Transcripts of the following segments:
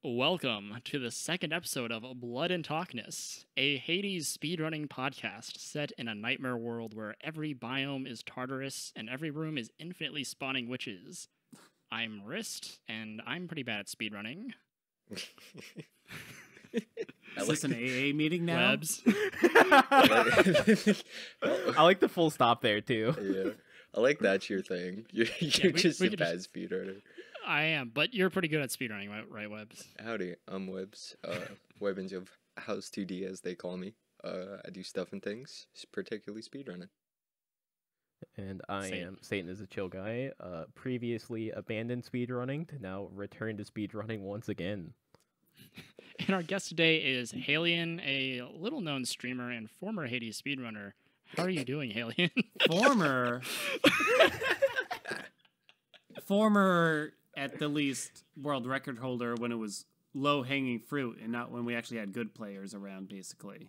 Welcome to the second episode of Blood and Talkness, a Hades speedrunning podcast set in a nightmare world where every biome is Tartarus and every room is infinitely spawning witches. I'm Wriste, and I'm pretty bad at speedrunning. Is this an AA meeting now? Webs. I like the full stop there, too. Yeah. I like that's your thing. You're just a bad speedrunner. I am, but you're pretty good at speedrunning, right, Webs? Howdy, I'm Webs. Weapons of House 2D, as they call me. I do stuff and things, particularly speedrunning. And I am SatanIsAChillGuy, previously abandoned speedrunning to now return to speedrunning once again. And our guest today is Haelian, a little-known streamer and former Hades speedrunner. How are you doing, Haelian? Former, at the least, world record holder when it was low-hanging fruit and not when we actually had good players around, basically.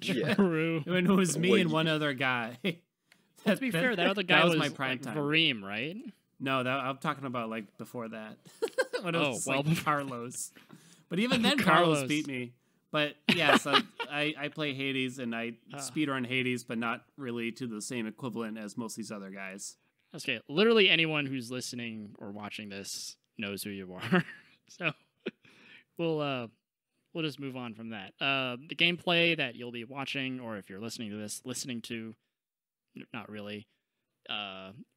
True. When it was me and one other guy. To be fair, that other guy was my prime time. Vorime, right? No, I'm talking about like before that. When it was well, like Carlos. But even then, Carlos beat me. But yes, I play Hades and I speedrun Hades, but not really to the same equivalent as most of these other guys. Okay, literally anyone who's listening or watching this knows who you are. So we'll just move on from that. The gameplay that you'll be watching, or if you're listening to this, not really,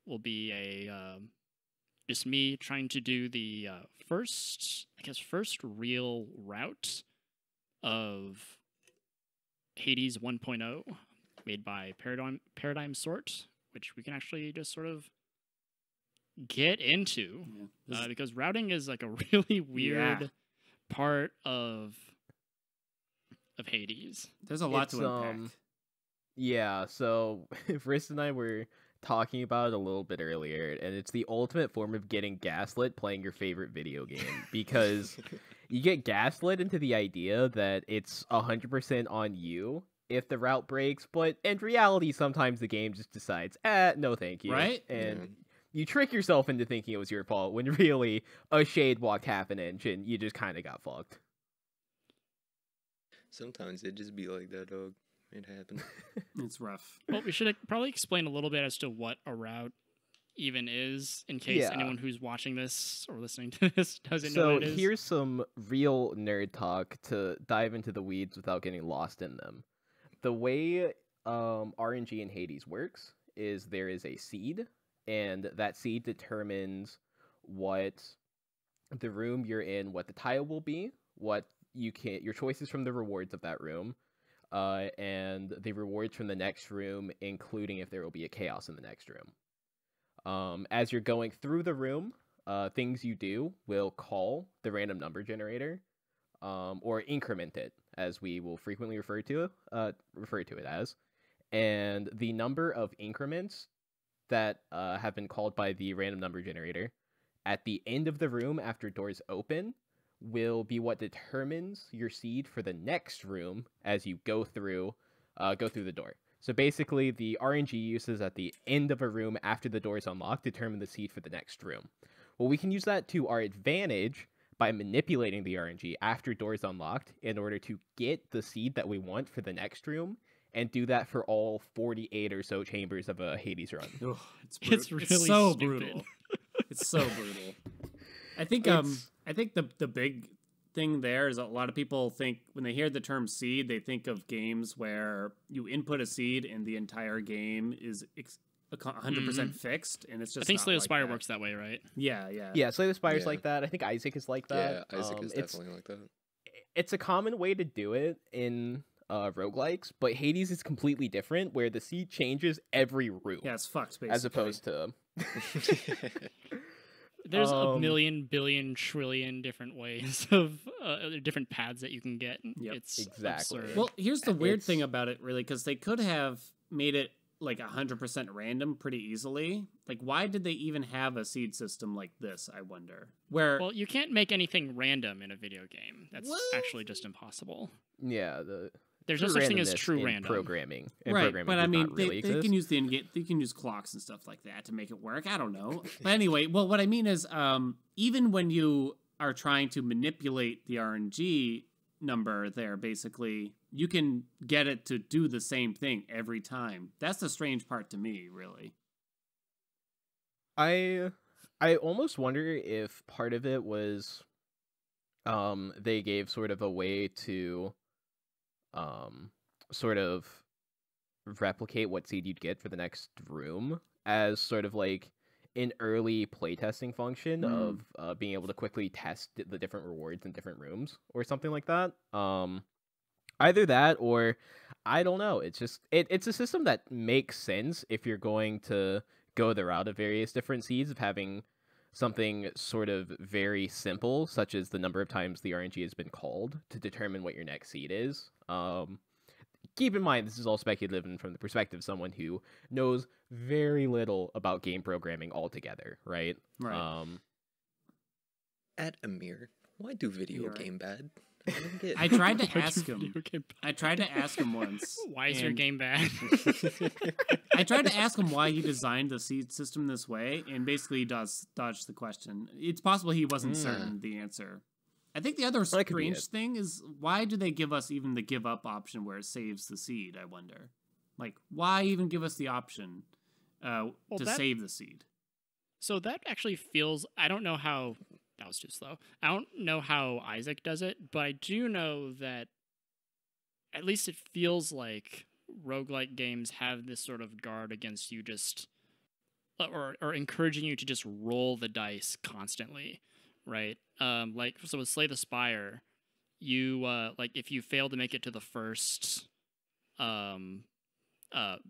will be just me trying to do the first real route of Hades 1.0 made by Paradigm Sort, which we can actually just sort of get into, because routing is like a really weird part of Hades. There's a lot to unpack. Yeah, so Wriste and I were talking about it a little bit earlier, and it's the ultimate form of getting gaslit playing your favorite video game, because you get gaslit into the idea that it's 100% on you if the route breaks, but in reality, sometimes the game just decides, no thank you. Right? And you trick yourself into thinking it was your fault, when really a shade walked half an inch, and you just kind of got fucked. Sometimes it just be like that, dog. It happened. It's rough. Well, we should probably explain a little bit as to what a route even is, in case anyone who's watching this or listening to this doesn't know what it is. So here's some real nerd talk to dive into the weeds without getting lost in them. The way RNG in Hades works is there is a seed, and that seed determines what the room you're in, what the tile will be, what your choices from the rewards of that room, and the rewards from the next room, including if there will be a chaos in the next room. As you're going through the room, things you do will call the random number generator, or increment it, as we will frequently refer to it as. And the number of increments that have been called by the random number generator at the end of the room after doors open will be what determines your seed for the next room as you go through the door. So basically, the RNG uses at the end of a room after the door is unlocked determine the seed for the next room. Well, we can use that to our advantage by manipulating the RNG after doors unlocked in order to get the seed that we want for the next room, and do that for all 48 or so chambers of a Hades run. Oh, it's really so stupid. brutal. It's so brutal. I think the big thing there is a lot of people think when they hear the term seed, they think of games where you input a seed and the entire game is 100% fixed, and it's just. I think Slay the like Spire that. works that way, right? Yeah. Slay the Spire's like that. I think Isaac is like that. Yeah, Isaac is definitely like that. It's a common way to do it in roguelikes, but Hades is completely different, where the seed changes every room. Yeah, it's fucked, basically. As opposed to. There's a million, billion, trillion different ways of different paths that you can get. Yep. It's exactly absurd. Well, here's the weird thing about it, really, because they could have made it like 100% random pretty easily. Like, why did they even have a seed system like this, I wonder? Well, you can't make anything random in a video game. That's actually just impossible. Yeah, There's no such thing as true random programming. Right, but I mean, they can use they can use clocks and stuff like that to make it work. I don't know, but anyway, well, what I mean is, even when you are trying to manipulate the RNG number there, basically, you can get it to do the same thing every time. That's the strange part to me, really. I almost wonder if part of it was they gave sort of a way to sort of replicate what seed you'd get for the next room as sort of like an early playtesting function of being able to quickly test the different rewards in different rooms or something like that. Either that or I don't know. It's just it's a system that makes sense if you're going to go the route of various different seeds of having something sort of very simple, such as the number of times the RNG has been called to determine what your next seed is. Keep in mind, this is all speculative and from the perspective of someone who knows very little about game programming altogether, right? Right. At Amir, why do video game bad? I don't get. I tried to ask him. I tried to ask him once. Why is your game bad? I tried to ask him why he designed the seed system this way, and basically dodged the question. It's possible he wasn't certain the answer. I think the other strange thing is, why do they give us even the give up option where it saves the seed, I wonder? Like, why even give us the option to save the seed? So that actually feels, I don't know how, that was too slow. I don't know how Isaac does it, but I do know that at least it feels like roguelike games have this sort of guard against you just, or encouraging you to just roll the dice constantly. Right, like so with Slay the Spire, you like if you fail to make it to the first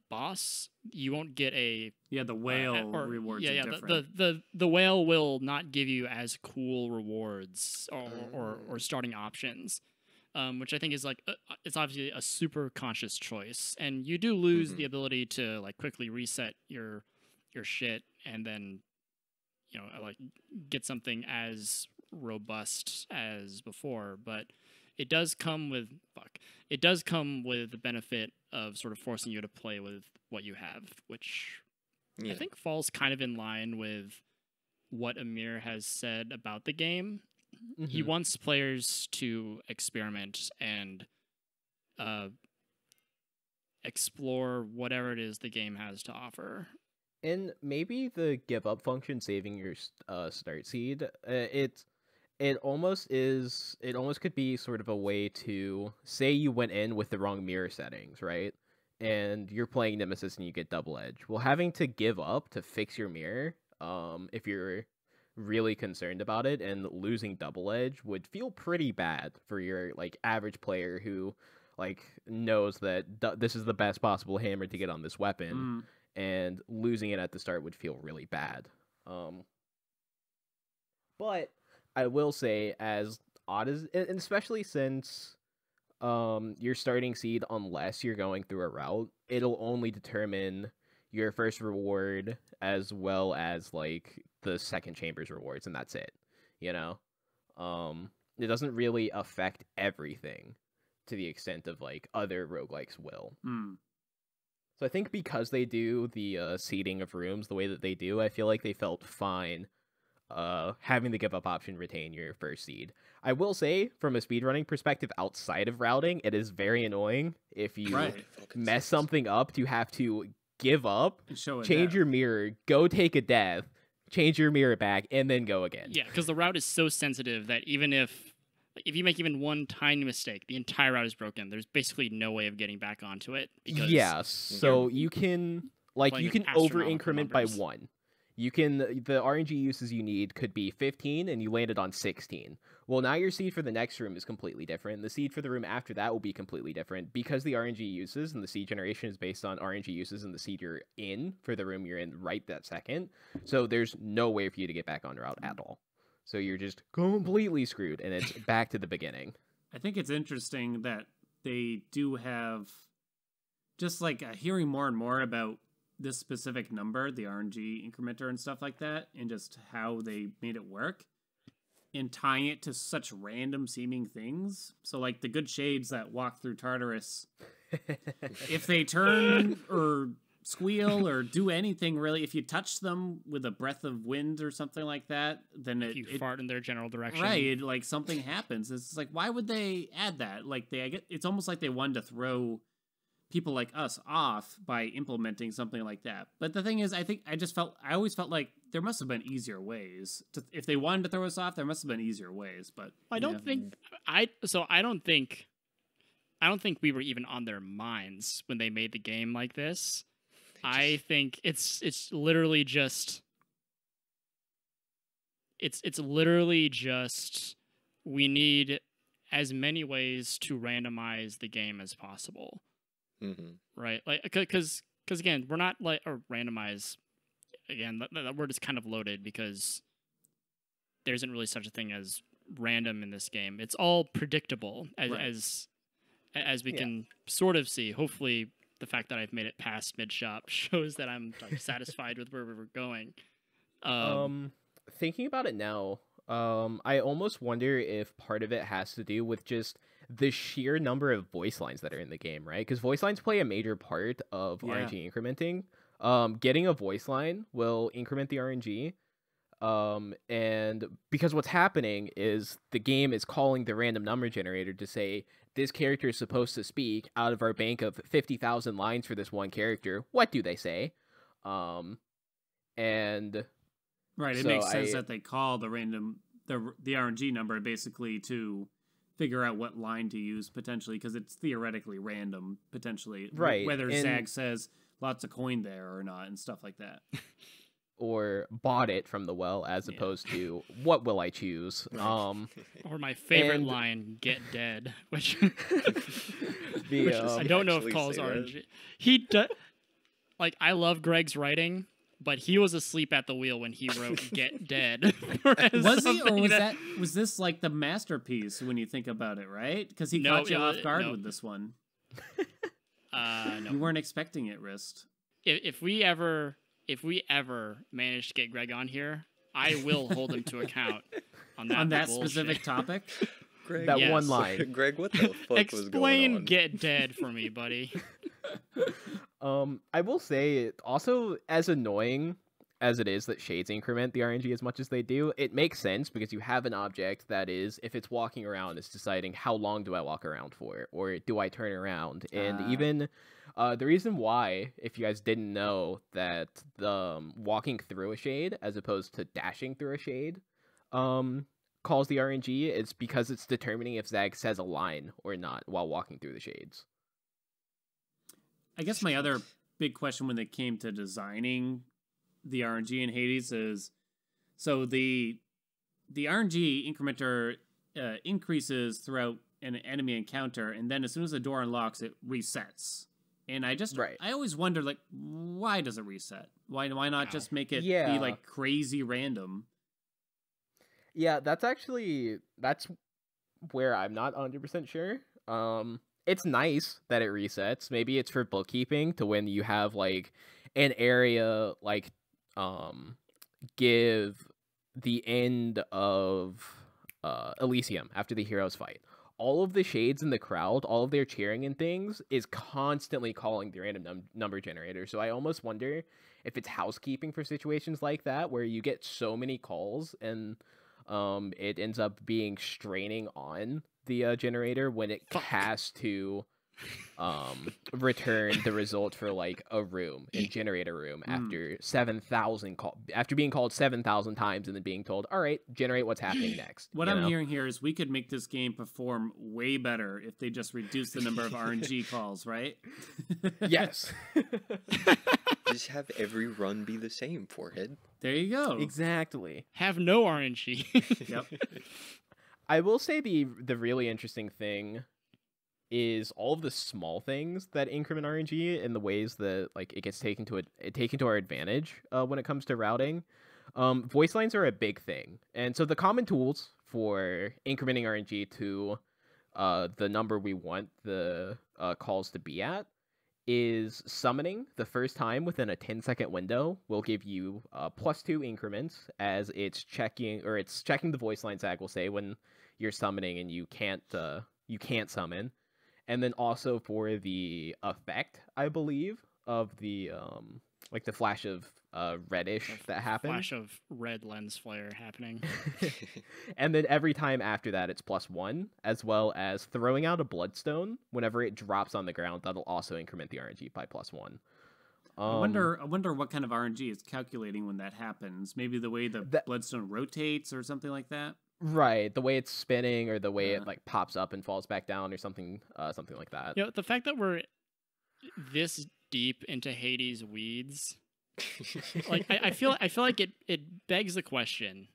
boss, you won't get a the whale rewards. The whale will not give you as cool rewards or starting options, which I think is like it's obviously a super conscious choice, and you do lose the ability to like quickly reset your shit and then, you know, like get something as robust as before, but it does come with the benefit of sort of forcing you to play with what you have, which I think falls kind of in line with what Amir has said about the game. He wants players to experiment and explore whatever it is the game has to offer. And maybe the give up function saving your start seed, it almost could be sort of a way to say you went in with the wrong mirror settings, right? And you're playing Nemesis and you get double edge. Well, having to give up to fix your mirror, if you're really concerned about it, and losing double edge would feel pretty bad for your like average player who like knows that this is the best possible hammer to get on this weapon. And losing it at the start would feel really bad. But I will say, as odd as, and especially since your starting seed, unless you're going through a route, it'll only determine your first reward as well as like the second chamber's rewards, and that's it. You know, it doesn't really affect everything to the extent of like other roguelikes will. So I think because they do the seeding of rooms the way that they do, I feel like they felt fine having the give up option retain your first seed. I will say, from a speedrunning perspective outside of routing, it is very annoying if you mess something up to have to give up, change your mirror, go take a death, change your mirror back, and then go again. Yeah, because the route is so sensitive that even if you make even one tiny mistake, the entire route is broken. There's basically no way of getting back onto it. Because so you can over increment by 1. The RNG uses you need could be 15, and you landed on 16. Well, now your seed for the next room is completely different. The seed for the room after that will be completely different because the RNG uses and the seed generation is based on RNG uses and the seed you're in for the room you're in right that second. So there's no way for you to get back on route at all. So you're just completely screwed, and it's back to the beginning. I think it's interesting that they do have just like hearing more and more about this specific number, the RNG incrementer and stuff like that, and just how they made it work, and tying it to such random seeming things. So like the good shades that walk through Tartarus, if they turn or squeal or do anything really. If you touch them with a breath of wind or something like that, then If you fart in their general direction. right, like something happens. It's like, why would they add that? Like it's almost like they wanted to throw people like us off by implementing something like that. But the thing is, I always felt like there must have been easier ways if they wanted to throw us off. There must have been easier ways. But I don't think we were even on their minds when they made the game like this. I think it's literally just we need as many ways to randomize the game as possible. Right? Like because again, we're not like or randomize again, that word is kind of loaded because there isn't really such a thing as random in this game. It's all predictable as we can sort of see. Hopefully the fact that I've made it past mid-shop shows that I'm like, satisfied with where we're going. Thinking about it now, I almost wonder if part of it has to do with just the sheer number of voice lines that are in the game, right? Because voice lines play a major part of RNG incrementing. Getting a voice line will increment the RNG. And because what's happening is the game is calling the random number generator to say, this character is supposed to speak out of our bank of 50,000 lines for this one character. What do they say? And right, it so makes sense that they call the RNG number basically to figure out what line to use potentially, because it's theoretically random potentially, right? Whether Zag says lots of coin there or not and stuff like that. Or bought it from the well, as opposed to what will I choose? Or my favorite line, "Get dead," which I don't know if calls RNG. He does. Like, I love Greg's writing, but he was asleep at the wheel when he wrote "Get dead." Was he, or was this like the masterpiece when you think about it, right? Because he caught you off guard with this one. No. You weren't expecting it, Wriste. If we ever manage to get Greg on here, I will hold him to account on that specific topic. Greg, that one line. Greg, what the fuck was going on? Explain "Get dead" for me, buddy. I will say, also, as annoying as it is that shades increment the RNG as much as they do, it makes sense because you have an object that is, if it's walking around, it's deciding how long do I walk around for, or do I turn around? And even the reason why, if you guys didn't know, that the walking through a shade as opposed to dashing through a shade calls the RNG, is because it's determining if Zag says a line or not while walking through the shades. I guess my other big question when it came to designing the RNG in Hades is, so the RNG incrementer increases throughout an enemy encounter, and then as soon as the door unlocks, it resets. And I always wonder, like, why does it reset? Why not just make it be like crazy random? Yeah, that's where I'm not 100% sure. It's nice that it resets. Maybe it's for bookkeeping to when you have like an area like give the end of Elysium after the heroes fight. All of the shades in the crowd, all of their cheering and things is constantly calling the random number generator. So I almost wonder if it's housekeeping for situations like that where you get so many calls and it ends up being straining on the generator when it has to return the result for like a room and generate a room after 7,000 after being called 7,000 times and then being told, all right, generate what's happening next. What I'm hearing here is we could make this game perform way better if they just reduce the number of RNG calls, right? Yes. Just have every run be the same, forehead. There you go. Exactly. Have no RNG. Yep. I will say the really interesting thing is all of the small things that increment RNG in the ways that like it gets taken to our advantage when it comes to routing. Voice lines are a big thing, and so the common tools for incrementing RNG to the number we want the calls to be at is summoning the first time within a 10-second window will give you +2 increments as it's checking the voice line Zag will say when you're summoning and you can't summon. And then also for the effect, I believe, of the like the flash of reddish that happened. Flash of red lens flare happening. And then every time after that, it's +1, as well as throwing out a bloodstone whenever it drops on the ground. That'll also increment the RNG by +1. I wonder what kind of RNG is calculating when that happens. Maybe the way the bloodstone rotates or something like that. Right, the way it's spinning or the way it like pops up and falls back down or something, something like that. You know, the fact that we're this deep into Hades' weeds, like I feel like it begs the question.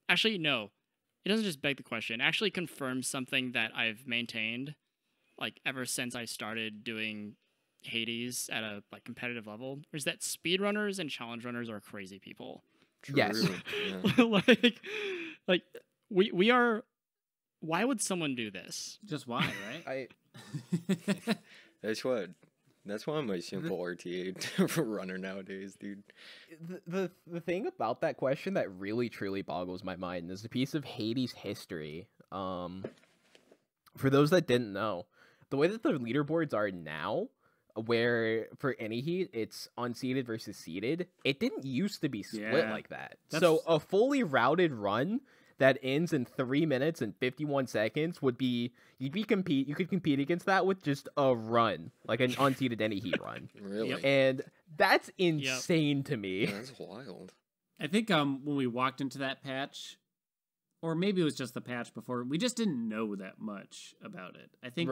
Actually, no, it doesn't just beg the question. It actually confirms something that I've maintained, like ever since I started doing Hades at a like competitive level, is that speedrunners and challenge runners are crazy people. True. Yes. Yeah. like we are. Why would someone do this? Just why, right? That's why I'm a simple RTA runner nowadays, dude. The thing about that question that really truly boggles my mind is a piece of Hades history. For those that didn't know, the way that the leaderboards are now, where for any heat it's unseeded versus seeded, it didn't used to be split like that. So a fully routed run that ends in 3 minutes and 51 seconds would be you could compete against that with just a run, like an unseeded any heat run. Really? And that's insane to me. Yeah, that's wild. I think when we walked into that patch, or maybe it was just the patch before, we just didn't know that much about it. I think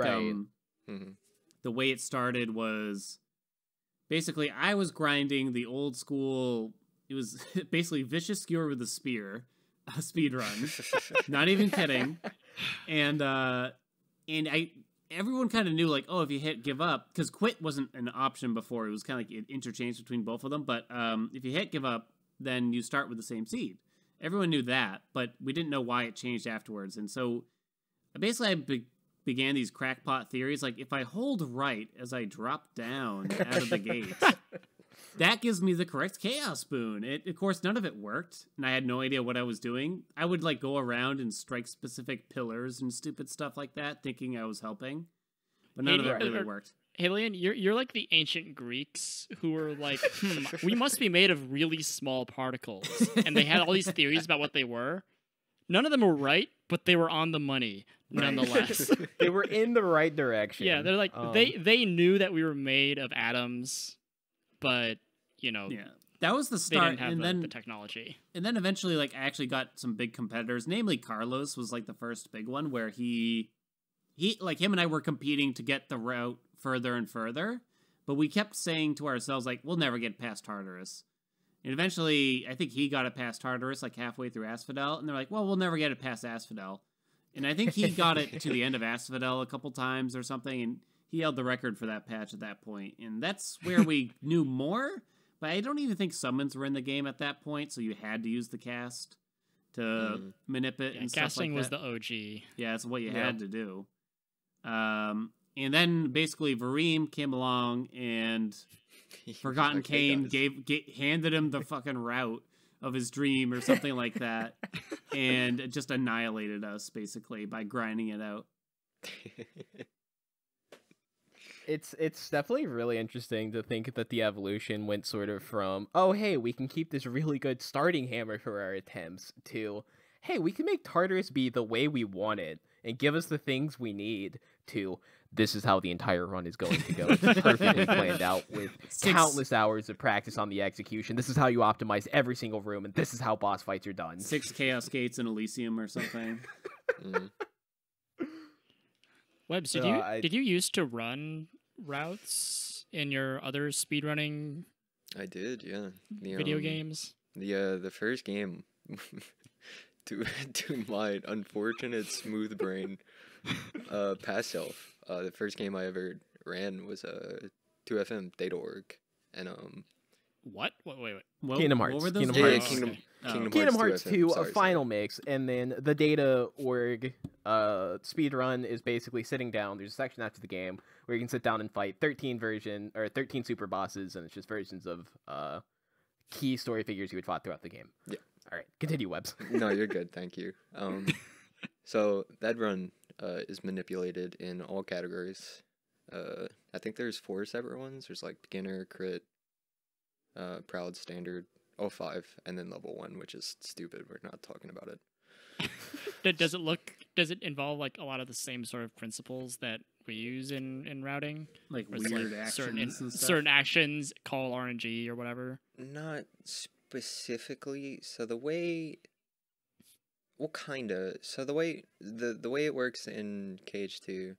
the way it started was basically I was grinding the old school. It was basically vicious skewer with a spear, a speed run. Not even kidding. And everyone kind of knew, like, oh, if you hit give up, because quit wasn't an option before. It was kind of like interchanged between both of them. But if you hit give up, then you start with the same seed. Everyone knew that, but we didn't know why it changed afterwards. And so basically I began these crackpot theories, like if I hold right as I drop down out of the gate, that gives me the correct chaos boon. Of course, none of it worked, and I had no idea what I was doing. I would like go around and strike specific pillars and stupid stuff like that, thinking I was helping, but none of it really worked. Haelian, you're like the ancient Greeks who were like, we must be made of really small particles, and they had all these theories about what they were. None of them were right, but they were on the money nonetheless. They were in the right direction. Yeah, they're like they knew that we were made of atoms, but that was the start. They didn't have the technology. And then eventually, like, I actually got some big competitors. Namely, Carlos was like the first big one where he like him and I were competing to get the route further and further, but we kept saying to ourselves, like, we'll never get past Tartarus. And eventually, I think he got it past Tartarus, like halfway through Asphodel, and they're like, well, we'll never get it past Asphodel. And I think he got it to the end of Asphodel a couple times or something, and he held the record for that patch at that point. And that's where we knew more, but I don't even think summons were in the game at that point, so you had to use the cast to manipulate and stuff like that. Casting was the OG. Yeah, that's what you had to do. And then basically Vorime came along and Forgotten Kane handed him the fucking route of his dream or something like that, and just annihilated us basically by grinding it out. It's definitely really interesting to think that the evolution went sort of from, oh hey, we can keep this really good starting hammer for our attempts, to, hey, we can make Tartarus be the way we want it and give us the things we need, to, this is how the entire run is going to go. It's perfectly planned out with countless hours of practice on the execution. This is how you optimize every single room, and this is how boss fights are done. 6 Chaos Gates in Elysium or something. Webbs, did you used to run routes in your other speedrunning? I did, yeah. Video games? The first game, to my unfortunate smooth brain, past self, the first game I ever ran was 2FM Data.org, and What? Wait. Kingdom Hearts. What were those? Kingdom Hearts 2, a final mix, and then the Data.org speedrun is basically sitting down. There's a section after the game where you can sit down and fight 13 super bosses, and it's just versions of key story figures you would fought throughout the game. Yeah. All right, continue, Webbs. No, you're good, thank you. So that run is manipulated in all categories. I think there's 4 separate ones. There's like beginner, crit, proud, standard, 05, and then level 1, which is stupid. We're not talking about it. Does it involve like a lot of the same sort of principles that we use in routing? Like Where it's, weird actions and stuff? certain actions call RNG or whatever? Not specifically. So the way, well, kinda. So the way it works in KH2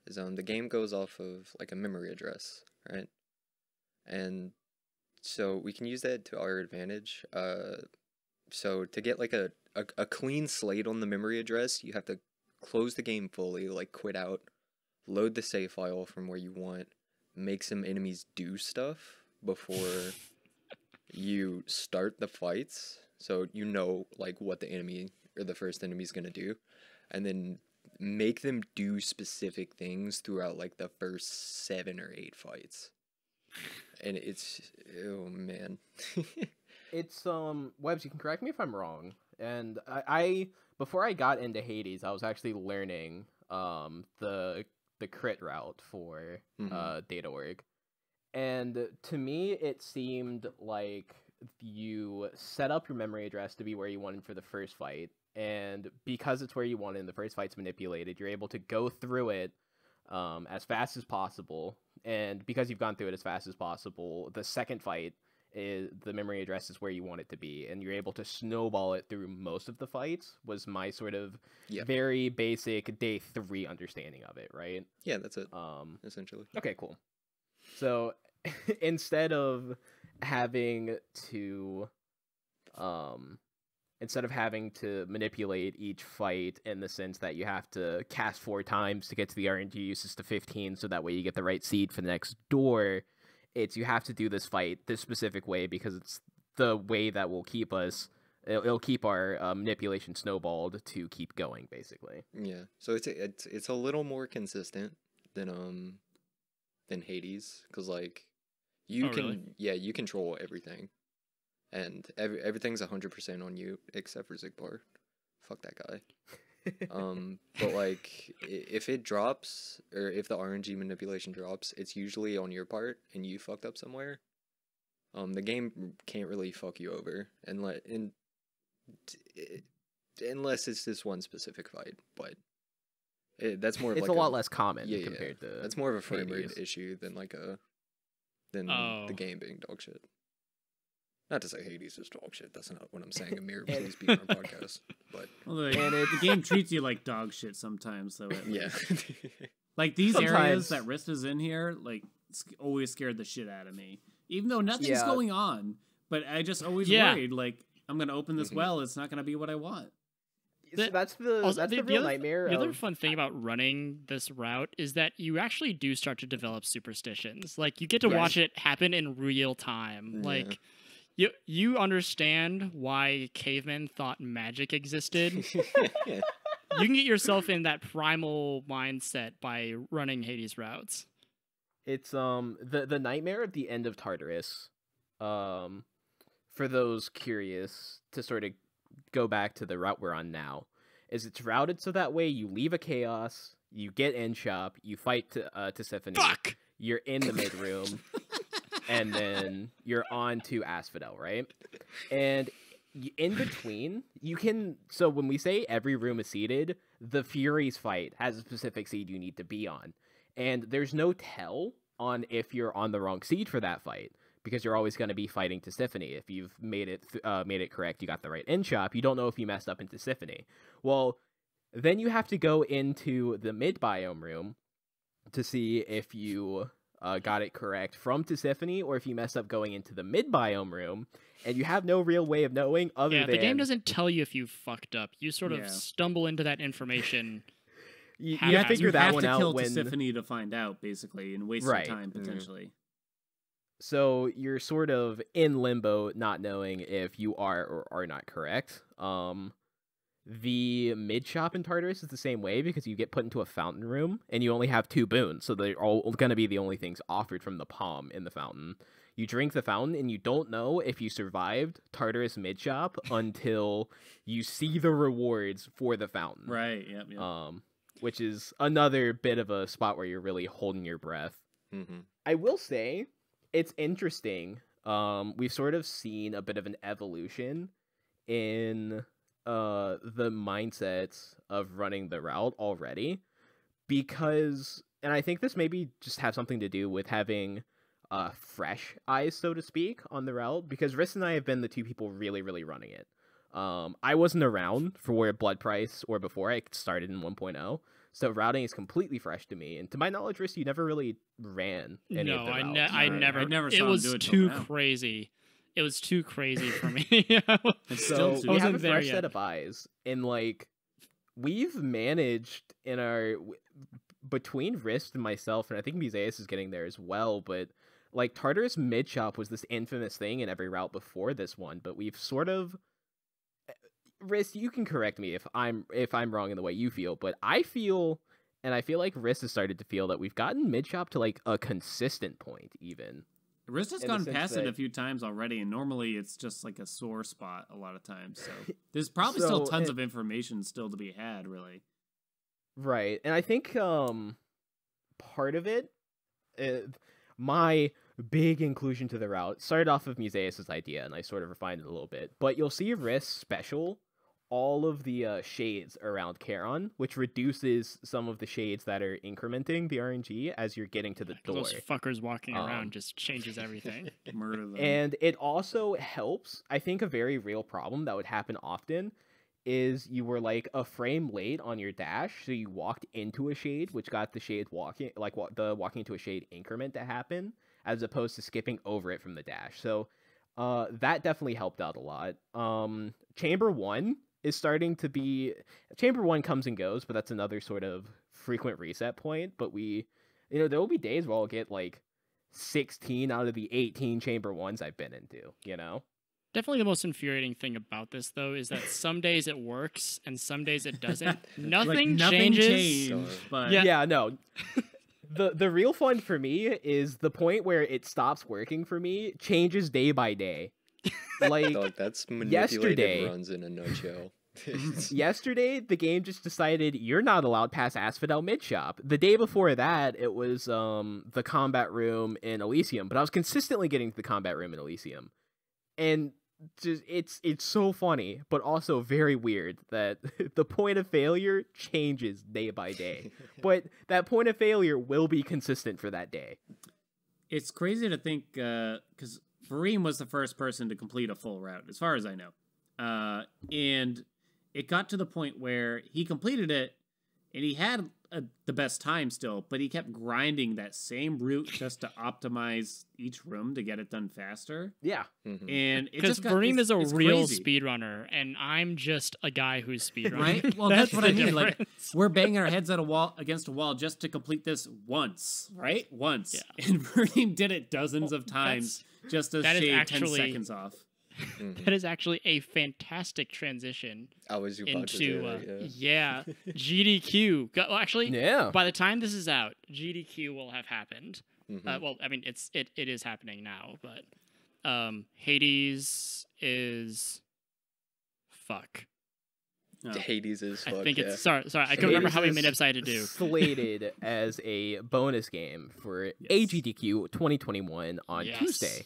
is the game goes off of like a memory address, right? And so we can use that to our advantage. So to get like a clean slate on the memory address, you have to close the game fully, like quit out, load the save file from where you want, make some enemies do stuff before you start the fights, so you know like what the enemy or the first enemy is going to do, and then make them do specific things throughout like the first 7 or 8 fights. And it's, oh man. It's Webbs, you can correct me if I'm wrong. And I before I got into Hades, I was actually learning the crit route for data org. And to me it seemed like you set up your memory address to be where you wanted for the first fight, and because it's where you wanted and the first fight's manipulated, you're able to go through it as fast as possible, and because you've gone through it as fast as possible, the second fight is the memory address is where you want it to be, and you're able to snowball it through most of the fights. Was my sort of very basic day 3 understanding of it, right? Yeah, that's it. Essentially. Okay, cool. So instead of having to manipulate each fight in the sense that you have to cast 4 times to get to the RNG uses to 15 so that way you get the right seed for the next door, it's you have to do this fight this specific way because it's the way that will keep us, it'll keep our manipulation snowballed to keep going, basically. Yeah, so it's a little more consistent than Hades, because like you you control everything, and everything's 100% on you except for Zigbar. Fuck that guy. But like if it drops, or if the RNG manipulation drops, it's usually on your part and you fucked up somewhere. The game can't really fuck you over unless it's this one specific fight, but that's more of it's like a lot less common compared to that's more of a frame rate Hades issue than the game being dog shit. Not to say Hades is dog shit. That's not what I'm saying. Amir, please be on our podcast. But the game treats you like dog shit sometimes, though. Yeah. Like these areas that Wriste is in here, like always scared the shit out of me. Even though nothing's going on, but I just always worried. Like I'm gonna open this well, it's not gonna be what I want. So that's the real nightmare. The other fun thing about running this route is that you actually do start to develop superstitions. Like you get to watch it happen in real time. Yeah. Like. You understand why cavemen thought magic existed. You can get yourself in that primal mindset by running Hades routes. It's the nightmare at the end of Tartarus. For those curious to sort of go back to the route we're on now, is it's routed so that way you leave a chaos, you get in shop, you fight to Tiffany, you're in the mid room. And then you're on to Asphodel, right? And in between, you can... So when we say every room is seeded, the Furies fight has a specific seed you need to be on. And there's no tell on if you're on the wrong seed for that fight, because you're always going to be fighting Tisiphone. If you've made it correct, you got the right end shop, you don't know if you messed up in Tisiphone. Well, then you have to go into the mid-biome room to see if you... got it correct from Tisiphone, or if you mess up going into the mid-biome room, and you have no real way of knowing other than... the game doesn't tell you if you fucked up. You sort of stumble into that information. you figure that one out when... You have to kill Tisiphone to find out, basically, and waste your time, potentially. So you're sort of in limbo, not knowing if you are or are not correct. The mid shop in Tartarus is the same way, because you get put into a fountain room and you only have 2 boons, so they're all going to be the only things offered from the palm in the fountain. You drink the fountain and you don't know if you survived Tartarus mid shop until you see the rewards for the fountain. Right, yep. which is another bit of a spot where you're really holding your breath. I will say it's interesting. We've sort of seen a bit of an evolution in the mindsets of running the route already, because, and I think this maybe just have something to do with having fresh eyes, so to speak, on the route, because Wriste and I have been the two people really running it. I wasn't around for Blood Price or before I started in 1.0, so routing is completely fresh to me. And to my knowledge, Wriste, you never really ran any of the routes. I never saw it him was do it too till now. crazy. It was too crazy for me. It's So still we too have a there fresh yet. set of eyes, and like we've managed in our between Wriste and myself, and I think Musaeus is getting there as well. But like Tartarus mid chop was this infamous thing in every route before this one, but we've sort of Wriste, you can correct me if I'm wrong in the way you feel, but I feel, and I feel like Wriste has started to feel that we've gotten mid chop to like a consistent point even. Wriste has in the gone sense past it that- a few times already, and normally it's just like a sore spot a lot of times. So there's probably So, still tons of information still to be had, really. Right, and I think part of it, my big inclusion to the route started off of Musaeus' idea, and I sort of refined it a little bit. But you'll see Wriste special all of the shades around Charon, which reduces some of the shades that are incrementing the RNG as you're getting to the door. Those fuckers walking around just changes everything. Murder them. And it also helps. I think a very real problem that would happen often is you were like a frame late on your dash, so you walked into a shade, which got the shade walking, like the walking into a shade increment to happen, as opposed to skipping over it from the dash. So that definitely helped out a lot. Chamber 1 is starting to be... Chamber 1 comes and goes, but that's another sort of frequent reset point. But there will be days where I'll get like 16 out of the 18 Chamber 1s I've been into, you know? Definitely the most infuriating thing about this, though, is that some days it works and some days it doesn't. Nothing changes. changed, but Yeah, no. The real fun for me is the point where it stops working for me changes day by day. Like, Dog, that's manipulated yesterday- runs in a nutshell. yesterday, the game just decided you're not allowed past Asphodel mid-shop. The day before that, it was the combat room in Elysium, but I was consistently getting to the combat room in Elysium. And just, it's so funny, but also very weird that the point of failure changes day by day. But that point of failure will be consistent for that day. it's crazy to think because Vorime was the first person to complete a full route, as far as I know, and it got to the point where he completed it, and he had the best time still, but he kept grinding that same route just to optimize each room to get it done faster. Yeah. Mhm. And it Because just got, Vorime is a it's real crazy. speedrunner, and I'm just a guy who's speedrunning. Right? Well, that's what I the mean. Like, difference. we're banging our heads at a wall against a wall just to complete this once, right? Once. Yeah. And Vorime did it dozens of times just to that is shave actually- 10 seconds off. Mhm. That is actually a fantastic transition I was about to say into that, yeah. GDQ. Well, actually, Yeah. by the time this is out, GDQ will have happened. Mhm. Well, I mean, it is happening now, but Hades is fuck. Oh. Hades is fuck, I think yeah. it's sorry. I couldn't remember how many Hades minutes I had to do. Slated as a bonus game for Yes. AGDQ 2021 on Yes. Tuesday.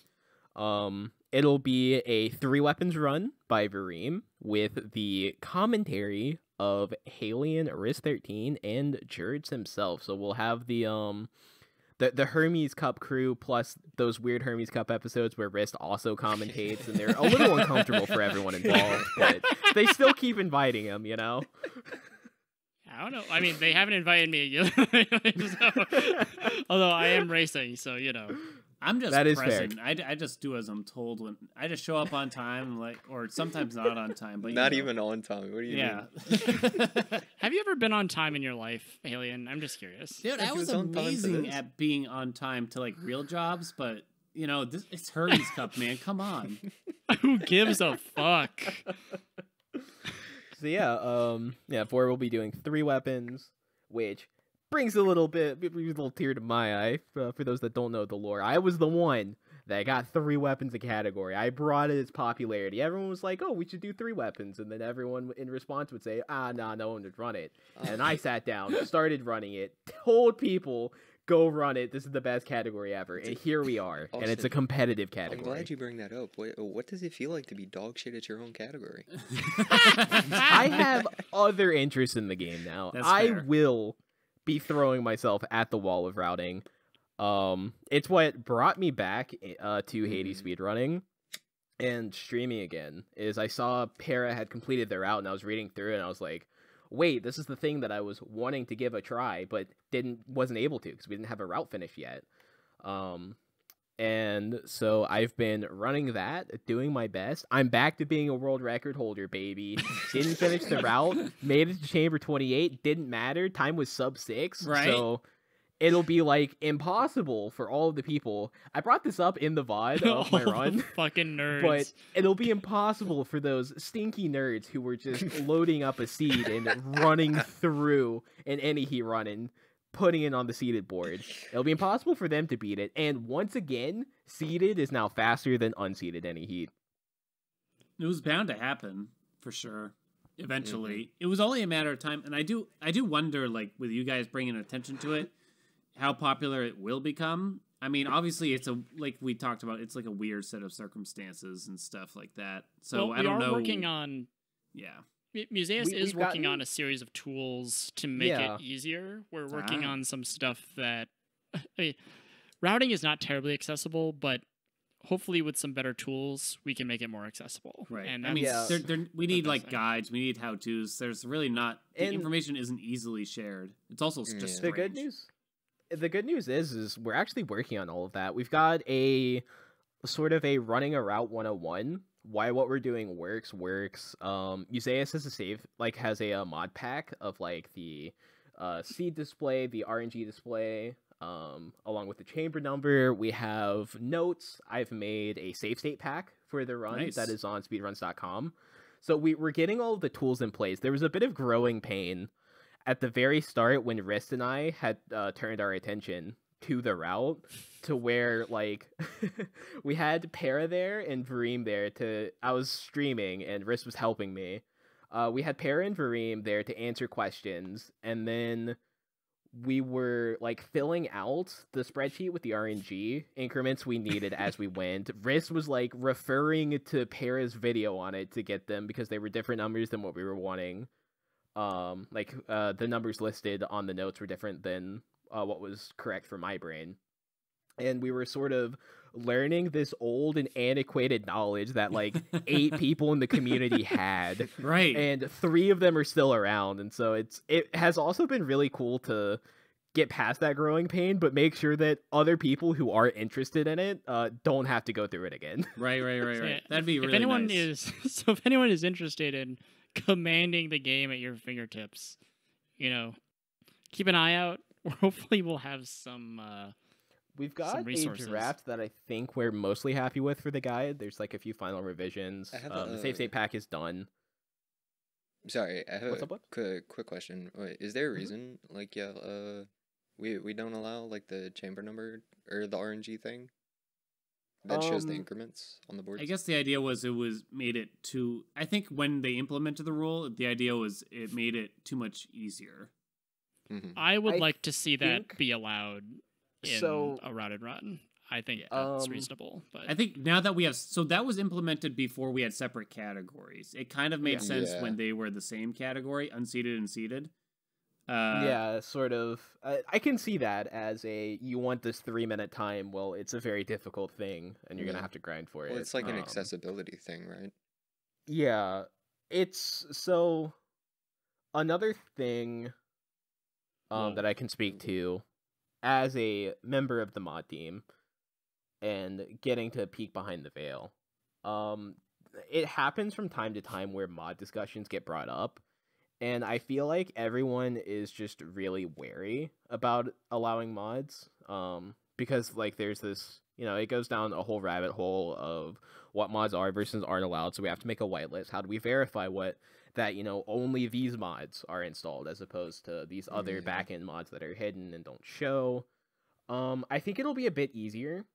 It'll be a 3 weapons run by Vorime with the commentary of Haelian, Wriste 13, and Jurge himself. So we'll have the Hermes Cup crew plus those weird Hermes Cup episodes where Wriste also commentates, and they're a little uncomfortable for everyone involved, but they still keep inviting him, you know? I don't know. I mean, they haven't invited me, so, although I am racing, so you know. I'm just That is fair. present. I just do as I'm told. When I just show up on time, like, or sometimes not on time, but Not you know. even on time. What do you Yeah. mean? Have you ever been on time in your life, Haelian? I'm just curious. Dude, Like, I he was was on time for amazing this. at being on time to like real jobs, but you know, it's Hermes Cup, man. Come on. Who gives a fuck? So yeah, Vor will be doing 3 weapons, which brings a little tear to my eye for those that don't know the lore. I was the one that got 3 weapons a category. I brought its popularity. Everyone was like, oh, we should do 3 weapons. And then everyone in response would say, nah, no one would run it. And I sat down, started running it, told people, go run it. This is the best category ever. And here we are. Austin, and it's a competitive category. I'm glad you bring that up. What does it feel like to be dog shit at your own category? I have other interests in the game now. I will be throwing myself at the wall of routing. It's what brought me back to Hades speedrunning and streaming again. Is I saw Para had completed their route, and I was reading through it, and I was like, wait, this is the thing that I was wanting to give a try, but wasn't able to because we didn't have a route finish yet. And so I've been running that, doing my best. I'm back to being a world record holder, baby. Didn't finish the route, made it to chamber 28, didn't matter. Time was sub 6, right? So it'll be like impossible for all of the people. I brought this up in the VOD of my run. Fucking nerds. But it'll be impossible for those stinky nerds who were just loading up a seed and running through an any heat run and putting it on the seeded board. It'll be impossible for them to beat it. And once again, seeded is now faster than unseeded any heat. It was bound to happen for sure. Eventually, it was only a matter of time. And I do wonder, like, with you guys bringing attention to it, how popular it will become. I mean, obviously, it's like we talked about, it's like a weird set of circumstances and stuff like that. So I don't know. We are working on. Yeah. Museus is working on a series of tools to make it easier. We're working on some stuff that... I mean, routing is not terribly accessible, but hopefully with some better tools, we can make it more accessible. Right. And I mean, we need like guides, we need how-tos. There's really not... The information isn't easily shared. It's also just strange. The good news is we're actually working on all of that. We've got a sort of a running a route 101. Why what we're doing works. Museus has a mod pack of like the seed display, the RNG display, along with the chamber number. We have notes. I've made a save state pack for the run that is on speedruns.com. So we're getting all of the tools in place. There was a bit of growing pain at the very start when Wriste and I had turned our attention to the route, to where like we had Para there and Vorime there I was streaming and Wriste was helping me. We had Para and Vorime there to answer questions, and then we were like filling out the spreadsheet with the RNG increments we needed as we went. Wriste was like referring to Para's video on it to get them because they were different numbers than what we were wanting. The numbers listed on the notes were different than what was correct for my brain. And we were sort of learning this old and antiquated knowledge that like 8 people in the community had. Right. And 3 of them are still around. And so it has also been really cool to get past that growing pain, but make sure that other people who are interested in it don't have to go through it again. Right. Yeah, That'd be really nice. If anyone is interested in commanding the game at your fingertips, keep an eye out. Hopefully we'll have some we've got a draft that I think we're mostly happy with for the guide. There's like a few final revisions. The save state pack is done. Sorry, I have a quick question. Wait, is there a reason we don't allow like the chamber number or the RNG thing that shows the increments on the board? I guess the idea was made it too... I think when they implemented the rule, the idea was it made it too much easier. Mm-hmm. I would like to see that be allowed in a routed run. I think that's reasonable. But I think now that we have... So that was implemented before we had separate categories. It kind of made sense when they were the same category, unseeded and seeded. Sort of. I can see that as you want this 3-minute time. Well, it's a very difficult thing, and you're going to have to grind for it. Well, it's like an accessibility thing, right? Yeah. It's... So, another thing that I can speak to as a member of the mod team and getting to peek behind the veil. It happens from time to time where mod discussions get brought up, and I feel like everyone is just really wary about allowing mods, because like there's this, it goes down a whole rabbit hole of what mods are versus aren't allowed, so we have to make a whitelist. How do we verify that only these mods are installed as opposed to these other backend mods that are hidden and don't show? I think it'll be a bit easier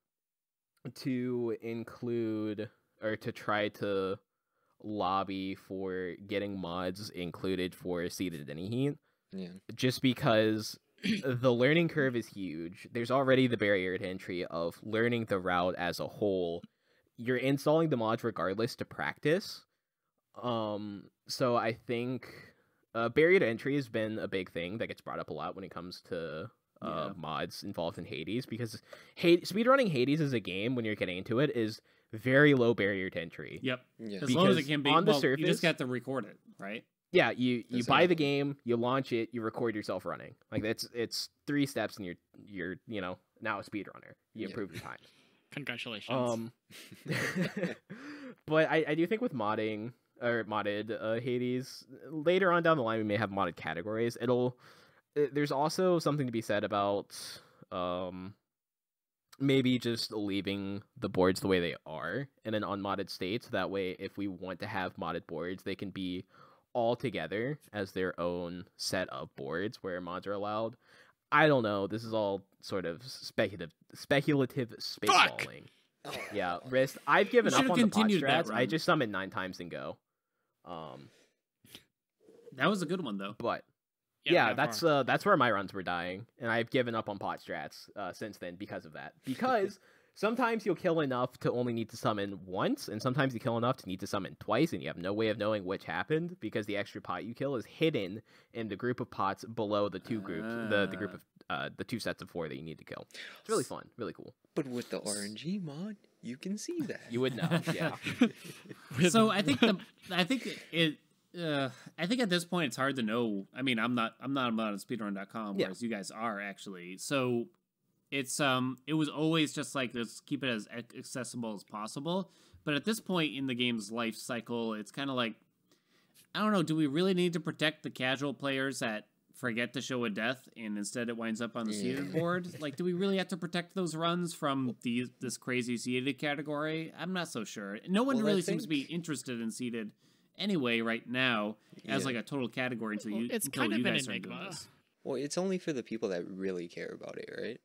to include or to try to lobby for getting mods included for seeded any heat. Yeah. Just because the learning curve is huge. There's already the barrier to entry of learning the route as a whole. You're installing the mods regardless to practice. So I think barrier to entry has been a big thing that gets brought up a lot when it comes to mods involved in Hades, because speedrunning Hades as a game, when you're getting into it, is very low barrier to entry. Yep. Yeah. As long as it Because can be. on the You surface- just got to record it, right? Yeah, you That's buy it. the game, you launch it, you record yourself running. Like it's 3 steps, and you're now a speedrunner. You Yeah. improve your times. Congratulations. But I do think with modding or modded Hades, later on down the line we may have modded categories. There's also something to be said about maybe just leaving the boards the way they are in an unmodded state, so that way if we want to have modded boards, they can be all together as their own set of boards where mods are allowed. I don't know. This is all sort of speculative spitballing. Oh, Yeah, Wriste, I've given up should've on the pot continued that strats. I run. just summon 9 times and go. That was a good one, though. But Yeah, yeah, that's where my runs were dying, and I've given up on pot strats since then because of that. Because sometimes you'll kill enough to only need to summon once, and sometimes you kill enough to need to summon twice, and you have no way of knowing which happened because the extra pot you kill is hidden in the group of pots below the 2 groups, the group of the 2 sets of 4 that you need to kill. It's really fun, really cool. But with the RNG mod, you can see that. You would know, yeah. So I think I think at this point it's hard to know. I mean, I'm not on speedrun.com, Yeah. whereas you guys are actually. So it's it was always just like, let's keep it as accessible as possible. But at this point in the game's life cycle, it's kind of like, I don't know, do we really need to protect the casual players that forget to show a death and instead it winds up on the seeded board? Like, do we really have to protect those runs from this crazy seeded category? I'm not so sure. No one Well, I really seems to be think- interested in seeded anyway right now as Yeah. like a total category until Well, you it's until kind you of an guys start doing enigma. this. Well, it's only for the people that really care about it, right?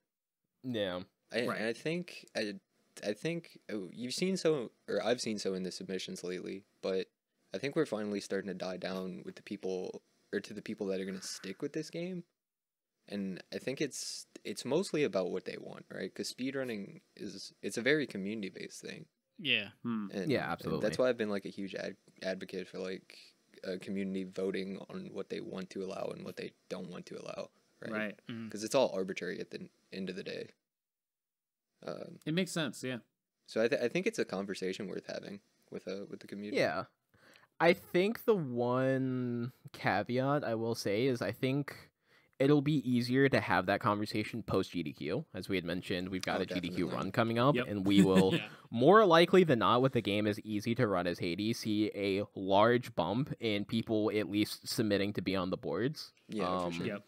Yeah. Right. I think you've seen so, or I've seen so in the submissions lately, but I think we're finally starting to die down with the people, or to the people that are going to stick with this game. And I think it's mostly about what they want, right? Because speedrunning it's a very community based thing. Yeah. And, Yeah, and absolutely. that's why I've been like a huge advocate for like community voting on what they want to allow and what they don't want to allow, right? Right. Because it's all arbitrary at the end of the day. It makes sense, yeah. So I think it's a conversation worth having with the community. Yeah. I think the one caveat I will say is I think it'll be easier to have that conversation post GDQ. As we had mentioned, we've got Oh, a GDQ definitely. run coming up, Yep. and we will, Yeah. more likely than not, with the game as easy to run as Hades, see a large bump in people at least submitting to be on the boards. Yeah, for sure. Yep.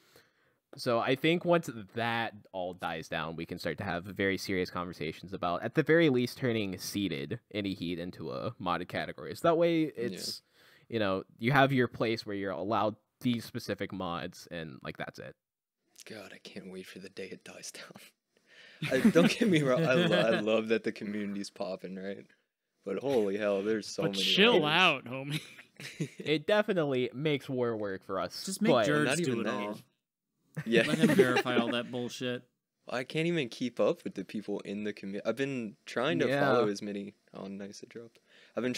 So I think once that all dies down, we can start to have very serious conversations about, at the very least, turning seeded any heat into a modded category. So that way it's, you have your place where you're allowed these specific mods, and like that's it. God, I can't wait for the day it dies down. Don't get me wrong, I love that the community's popping, right? But holy hell, there's so But many. chill layers. out, homie. It definitely makes war work for us. Just make but- Jerds not do even it that. all. Yeah. Let him verify all that bullshit. I can't even keep up with the people in the community. I've been trying to Yeah. follow as many. Oh, nice, it dropped. I've been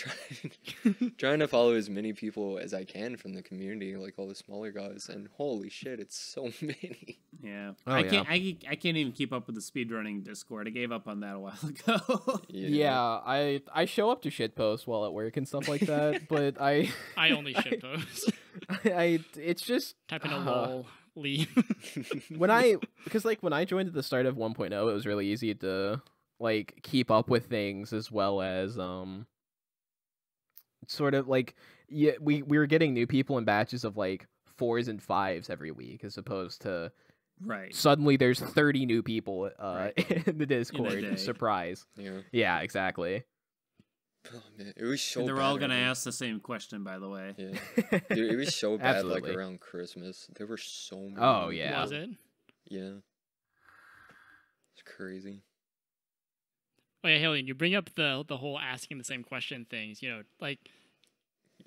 trying to follow as many people as I can from the community, like all the smaller guys. And holy shit, it's so many. Yeah. Oh, I yeah. can't even keep up with the speedrunning Discord. I gave up on that a while ago. Yeah, I show up to shitpost while at work and stuff like that, but I I only shitpost. it's just Type in a lol, leave. when I joined at the start of 1.0, it was really easy to like keep up with things, as well as sort of like, yeah, we were getting new people in batches of like 4s and 5s every week, as opposed to Right. suddenly there's 30 new people Right. in the Discord. day. Surprise. Yeah. Yeah, exactly. Oh, man, it was so And they're bad all gonna around- ask the same question, by the way. Yeah. Dude, it was so bad Absolutely. like around Christmas. There were so many. Oh, new yeah. people. Was it? Yeah. It's crazy. Oh yeah, Haelian, you bring up the whole asking the same question things. You know, like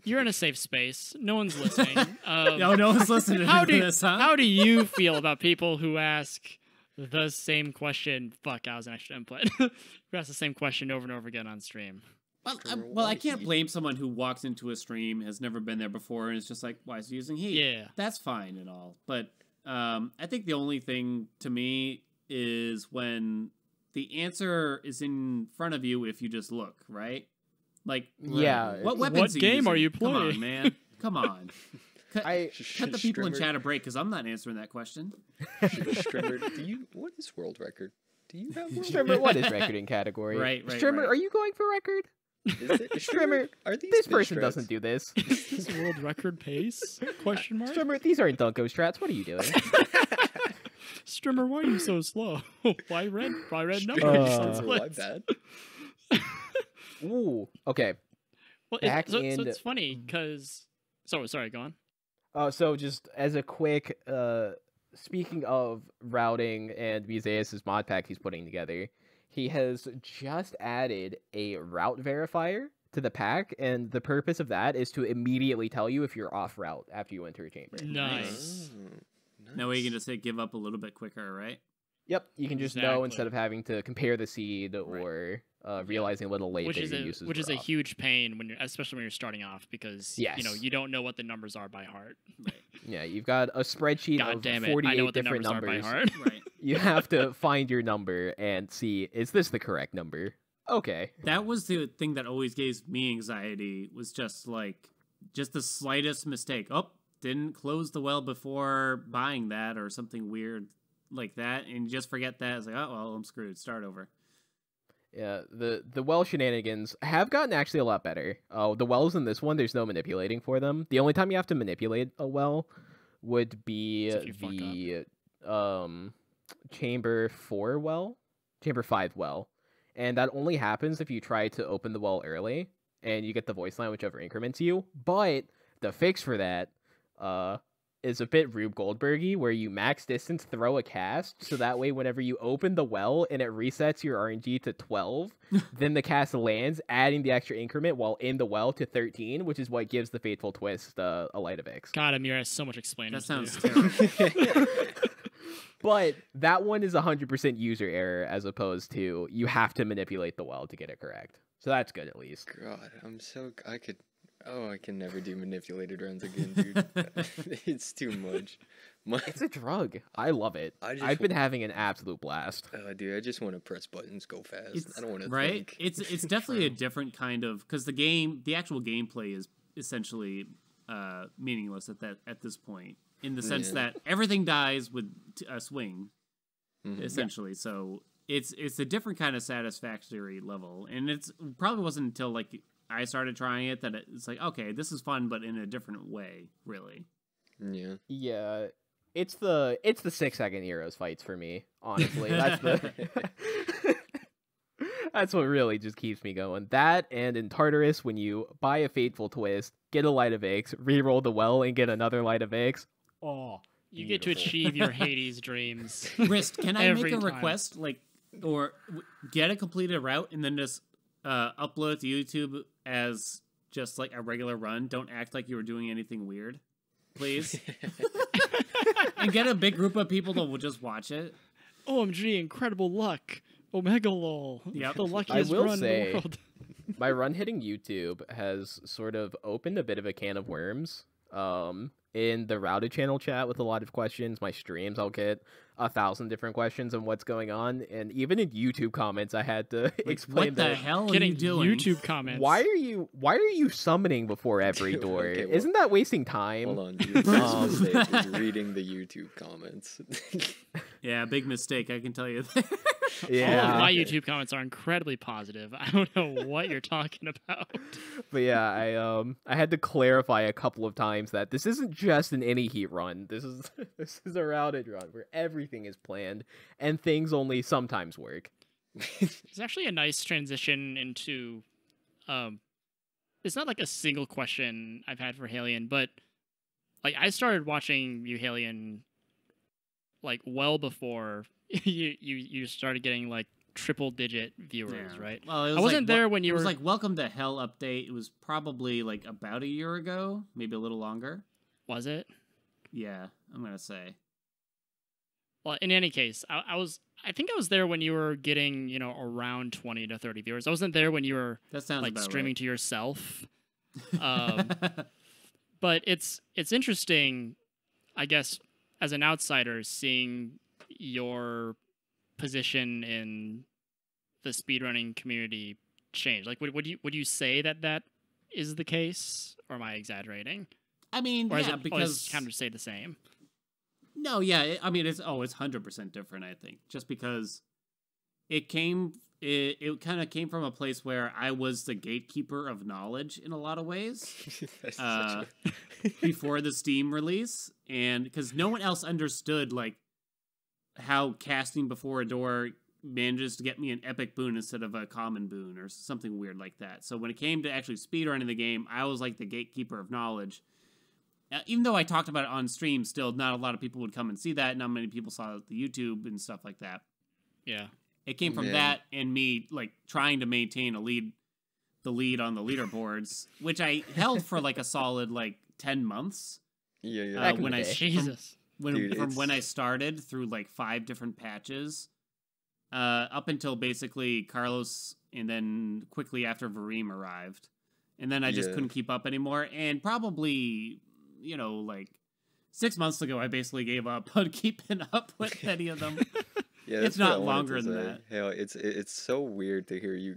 you're in a safe space. No one's listening. No one's listening to this, huh? How do you feel about people who ask the same question? Fuck, I was an extra input. Who ask the same question over and over again on stream? Well, I can't blame someone who walks into a stream, has never been there before, and is just like, why is he using heat? Yeah. That's fine and all. But I think the only thing to me is when the answer is in front of you if you just look, right? Like, Yeah. what weapons game are you Come on, playing? man. Come on. Cut the people in Strimmer- chat a break, because I'm not answering that question. Strimmer, what is world record? Do you have world Strimmer, what is recording category? Right, Strimmer, right. are you going for record? Is it Strimmer, Are these this bitch person strats? doesn't do this. Is this world record pace? Question mark. Strimmer, these aren't Dunko strats. What are you doing? Strimmer, why are you so slow? Why red numbers? Strimmer, why bad? Ooh, okay. Well, Back so in- it's funny because. Sorry, go on. So just as a quick, speaking of routing and Museus' mod pack he's putting together, he has just added a route verifier to the pack, and the purpose of that is to immediately tell you if you're off route after you enter a chamber. Nice. Now we can just say give up a little bit quicker, right? Yep, you can just know Exactly. instead of having to compare the seed or realizing a little late Which that is your a uses which is were a off. huge pain when especially when you're starting off because Yes. you don't know what the numbers are by heart. Yeah, you've got a spreadsheet God of damn it! 48 I know what the different numbers numbers. are by heart. Right. You have to find your number and see, is this the correct number? Okay. That was the thing that always gave me anxiety, was just the slightest mistake. Oh, didn't close the well before buying that or something weird like that, and you just forget that. It's like, oh, well, I'm screwed. Start over. Yeah, the well shenanigans have gotten actually a lot better. Oh, the wells in this one, there's no manipulating for them. The only time you have to manipulate a well would be Is if you fuck the chamber 4 well, chamber 5 well. And that only happens if you try to open the well early and you get the voice line whichever increments you. But the fix for that is a bit Rube Goldberg-y, where you max distance throw a cast, so that way whenever you open the well and it resets your RNG to 12, then the cast lands, adding the extra increment while in the well to 13, which is what gives the Fateful Twist a light of X. God, Amir has so much explaining. That sounds to do. terrible. But that one is 100% user error, as opposed to you have to manipulate the well to get it correct. So that's good, at least. God, I can never do manipulated runs again, dude. It's too much. It's a drug. I love it. I've been having an absolute blast. Dude, I just want to press buttons, go fast. I don't want to right. think. It's definitely a different kind of, because the actual gameplay is essentially meaningless at this point, in the sense that everything dies with a swing, essentially. So it's a different kind of satisfactory level, and it's probably wasn't until I started trying it that it's like, okay, this is fun, but in a different way, really. Yeah. Yeah, it's the 6-second heroes fights for me, honestly. That's what really just keeps me going. That, and in Tartarus, when you buy a Fateful Twist, get a Light of Ix, reroll the well, and get another Light of Ix. Oh, You get to achieve your Hades dreams. Wriste, can I make Every a time. request, or get a completed route and then just upload it to YouTube as just like a regular run? Don't act like you were doing anything weird, please. And get a big group of people that will just watch it. OMG, incredible luck. Omega lol. Yep. The luckiest will run say- in the world. My run hitting YouTube has sort of opened a bit of a can of worms. In the Routed channel chat with a lot of questions, my streams, I'll get 1,000 different questions on what's going on, and even in YouTube comments, I had to explain What the that. hell are you Getting doing? YouTube comments. Why are you summoning before every Dude, door? okay, well- Isn't that wasting time? Hold on, dude. First mistake is reading the YouTube comments. Yeah, big mistake, I can tell you that. All of Yeah, my YouTube comments are incredibly positive. I don't know what you're talking about. but yeah, I had to clarify a couple of times that this isn't just an any heat run. This is a Routed run where everything is planned and things only sometimes work. It's actually a nice transition into it's not like a single question I've had for Haelian, but I started watching you, Haelian, well before you started getting triple-digit viewers, right? Well, it was I wasn't there when you It were was like Welcome to Hell update. It was probably like about a year ago, maybe a little longer. Was it? Yeah, I'm gonna say. Well, in any case, I think I was there when you were getting, you know, around 20 to 30 viewers. I wasn't there when you were That sounds like about streaming right. to yourself. But it's interesting, I guess, as an outsider, seeing your position in the speedrunning community change. Like, would you say that is the case, or am I exaggerating? I mean, Or is yeah, it because kind of say the same? no, yeah, I mean, it's 100% different. I think just because it kind of came from a place where I was the gatekeeper of knowledge in a lot of ways. That's such Before the Steam release, and because no one else understood like how casting before a door manages to get me an epic boon instead of a common boon or something weird like that. So when it came to actually speedrunning the game, I was like the gatekeeper of knowledge. Even though I talked about it on stream, still not a lot of people would come and see that. Not many people saw the YouTube and stuff like that. Yeah. It came from that and me like trying to maintain the lead on the leaderboards, which I held for like a solid like 10 months. Yeah. Back in when the I day. Jesus. when I started through like 5 different patches, up until basically Carlos, and then quickly after Vorime arrived, and then I just couldn't keep up anymore. And probably, you know, like 6 months ago, I basically gave up on keeping up with any of them. Yeah, It's that's what I not wanted longer to than say. that. Hell, it's so weird to hear you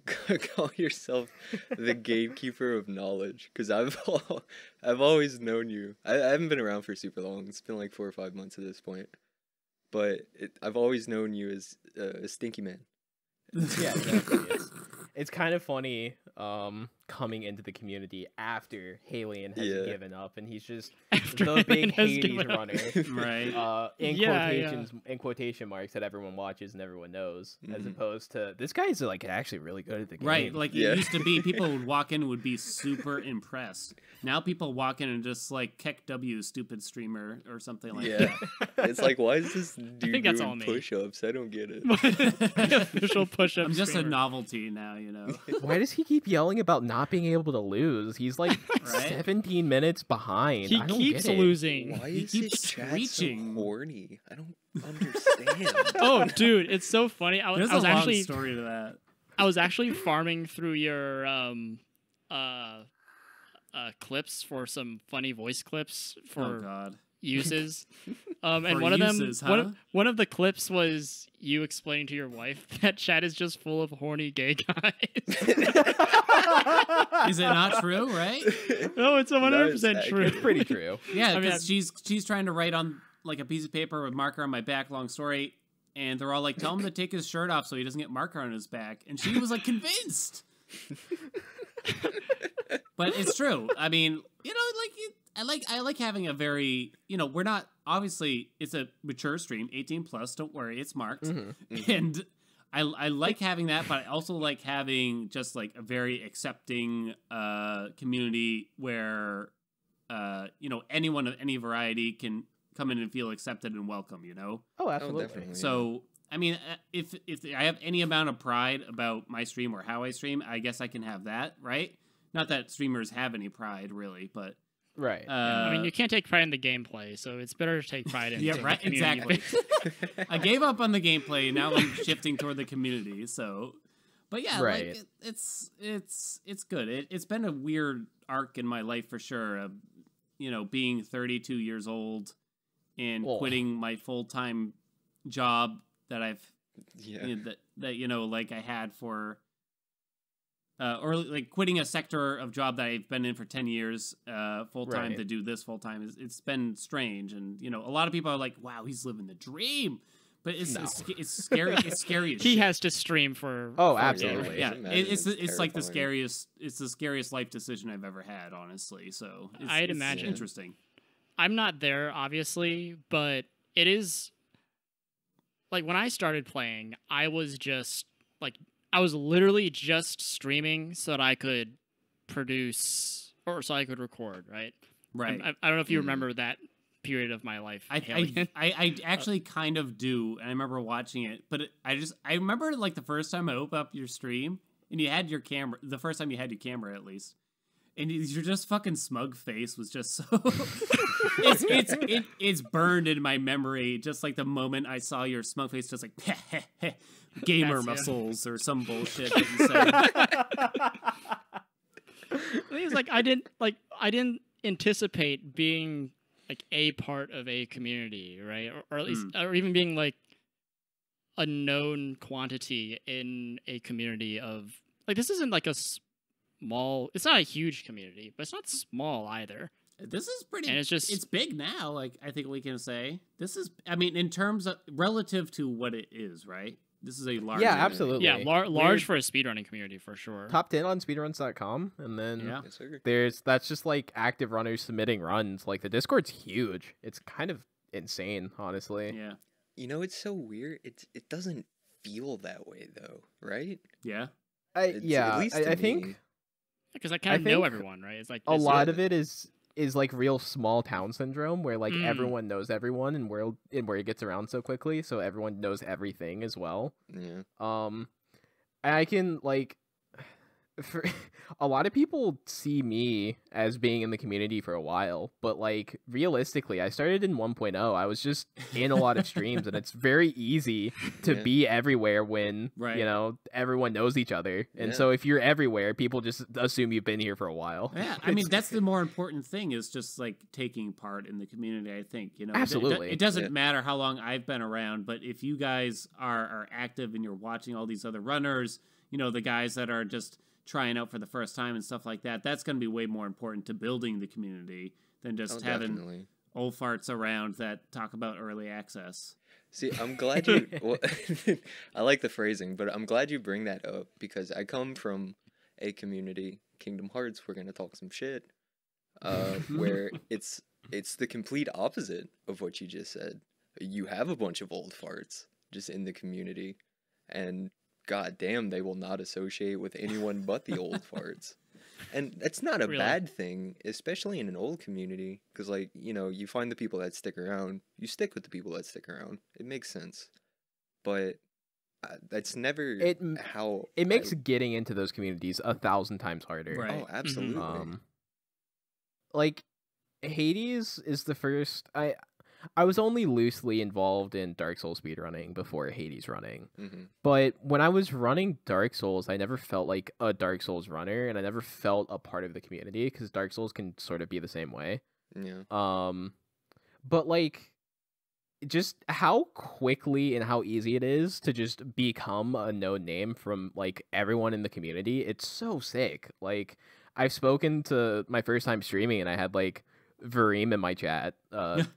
call yourself the gatekeeper of knowledge, because I've always known you. I haven't been around for super long. It's been like 4 or 5 months at this point, but I've always known you as a Stinky man. Yeah, exactly. It's kind of funny coming into the community after Haelian has given up, and he's just After the Haelian big has Hades given up. runner. Right. In quotation marks that everyone watches and everyone knows, as opposed to this guy's like actually really good at the game. Right, like it used to be, people would walk in and would be super impressed. Now people walk in and just like Keck W, stupid streamer or something like that. It's like, why is this dude think that's all doing me. push-ups? I don't get it. The official push-up I'm just a streamer. novelty now, you know. Why does he keep yelling about not being able to lose? He's like Right? 17 minutes behind. He I don't keeps get it. losing. Why He is keeps his chat screeching. so horny? I don't understand. Oh, dude, it's so funny. I There's was a long actually story to that. I was actually farming through your clips for some funny voice clips Oh for God. uses. And For one of them, uses, huh? one of the clips was you explaining to your wife that chat is just full of horny gay guys. Is it not true, right? No, it's 100% Nice. true. It's pretty true. Yeah, I mean, because she's trying to write on like a piece of paper with marker on my back, long story, and they're all like, tell him to take his shirt off so he doesn't get marker on his back, and she was like convinced. But it's true. I mean, you know, I like having a very, you know, we're not, obviously it's a mature stream, 18 plus. Don't worry, it's marked, and I like having that, but I also like having just like a very accepting community where you know, anyone of any variety can come in and feel accepted and welcome, you know? Oh, absolutely. definitely. So, I mean, if I have any amount of pride about my stream or how I stream, I guess I can have that, right? Not that streamers have any pride, really, but... Right. I mean, you can't take pride in the gameplay, so it's better to take pride in Yeah, the right, community. exactly. I gave up on the gameplay, now I'm shifting toward the community, so... But yeah, Right. like, it's good. It's been a weird arc in my life for sure, you know, being 32 years old and quitting my full-time job that I've you know, that you know, like I had for or like quitting a sector of job that I've been in for 10 years full-time Right. to do this full-time. It's been strange, and you know, a lot of people are like, wow, he's living the dream, but it's scary. It's scary as He shit. has to stream for... Oh, for a absolutely. game. Yeah, Imagine it's like the terrifying. it's the scariest life decision I've ever had, honestly. So I'd it's imagine. interesting. I'm not there, obviously, but it is... Like, when I started playing, I was just, like, I was literally just streaming so that I could produce, or so I could record, right? Right. I don't know if you remember that period of my life. I actually kind of do. And I remember watching it, but I remember like the first time I opened up your stream and you had your camera, the first time you had your camera at least, and your just fucking smug face was just so. it's burned in my memory. Just like the moment I saw your smug face, just like gamer muscles or some bullshit that you said. The thing is, like, I didn't anticipate being like a part of a community, right? Or at least, or even being like a known quantity in a community of like, this isn't like a small, it's not a huge community, but it's not small either. This is pretty, and it's big now. Like, I think we can say this is, I mean, in terms of relative to what it is, right? This is a large. Yeah, community. absolutely. Yeah, large for a speedrunning community for sure. Top 10 on speedruns.com, and then that's just like active runners submitting runs. Like the Discord's huge. It's kind of insane, honestly. Yeah. You know, it's so weird. It doesn't feel that way though, right? Yeah. I think because I kind of know everyone, right? It's like a lot of it is like real small town syndrome where like everyone knows everyone and where it gets around so quickly, so everyone knows everything as well. Yeah. I can like for a lot of people see me as being in the community for a while, but like realistically I started in 1.0. I was just in a lot of streams and it's very easy to be everywhere when you know everyone knows each other, and so if you're everywhere people just assume you've been here for a while. Yeah, I mean that's the more important thing, is just like taking part in the community. I think, you know, absolutely it doesn't matter how long I've been around, but if you guys are active and you're watching all these other runners, you know, the guys that are just trying out for the first time and stuff like that, that's going to be way more important to building the community than just having old farts around that talk about early access. See, I'm glad you well, I like the phrasing, but I'm glad you bring that up because I come from a community, Kingdom Hearts, we're going to talk some shit, where it's the complete opposite of what you just said. You have a bunch of old farts just in the community, and god damn, they will not associate with anyone but the old farts. And that's not a bad thing, especially in an old community, because, like, you know, you find the people that stick around, you stick with the people that stick around. It makes sense. But that's never how... It makes getting into those communities 1,000 times harder. Right. Oh, absolutely. Like, Hades is the first... I was only loosely involved in Dark Souls speedrunning before Hades running. But when I was running Dark Souls, I never felt like a Dark Souls runner, and I never felt a part of the community, because Dark Souls can sort of be the same way. Yeah. But like, just how quickly and how easy it is to just become a known name from like everyone in the community, it's so sick. Like, I've spoken to my first time streaming, and I had like Vorime in my chat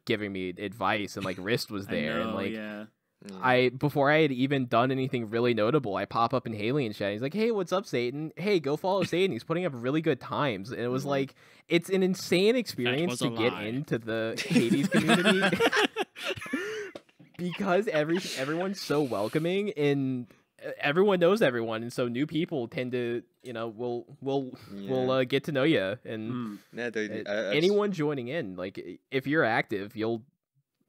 giving me advice, and like Wriste was there, and like before I had even done anything really notable, I pop up in Haelian chat, he's like, hey, what's up, Satan? Hey, go follow Satan, he's putting up really good times. And it was like, it's an insane experience to get into the Hades community because everyone's so welcoming and everyone knows everyone, and so new people tend to, you know, will get to know you, and anyone joining in, like if you're active, you'll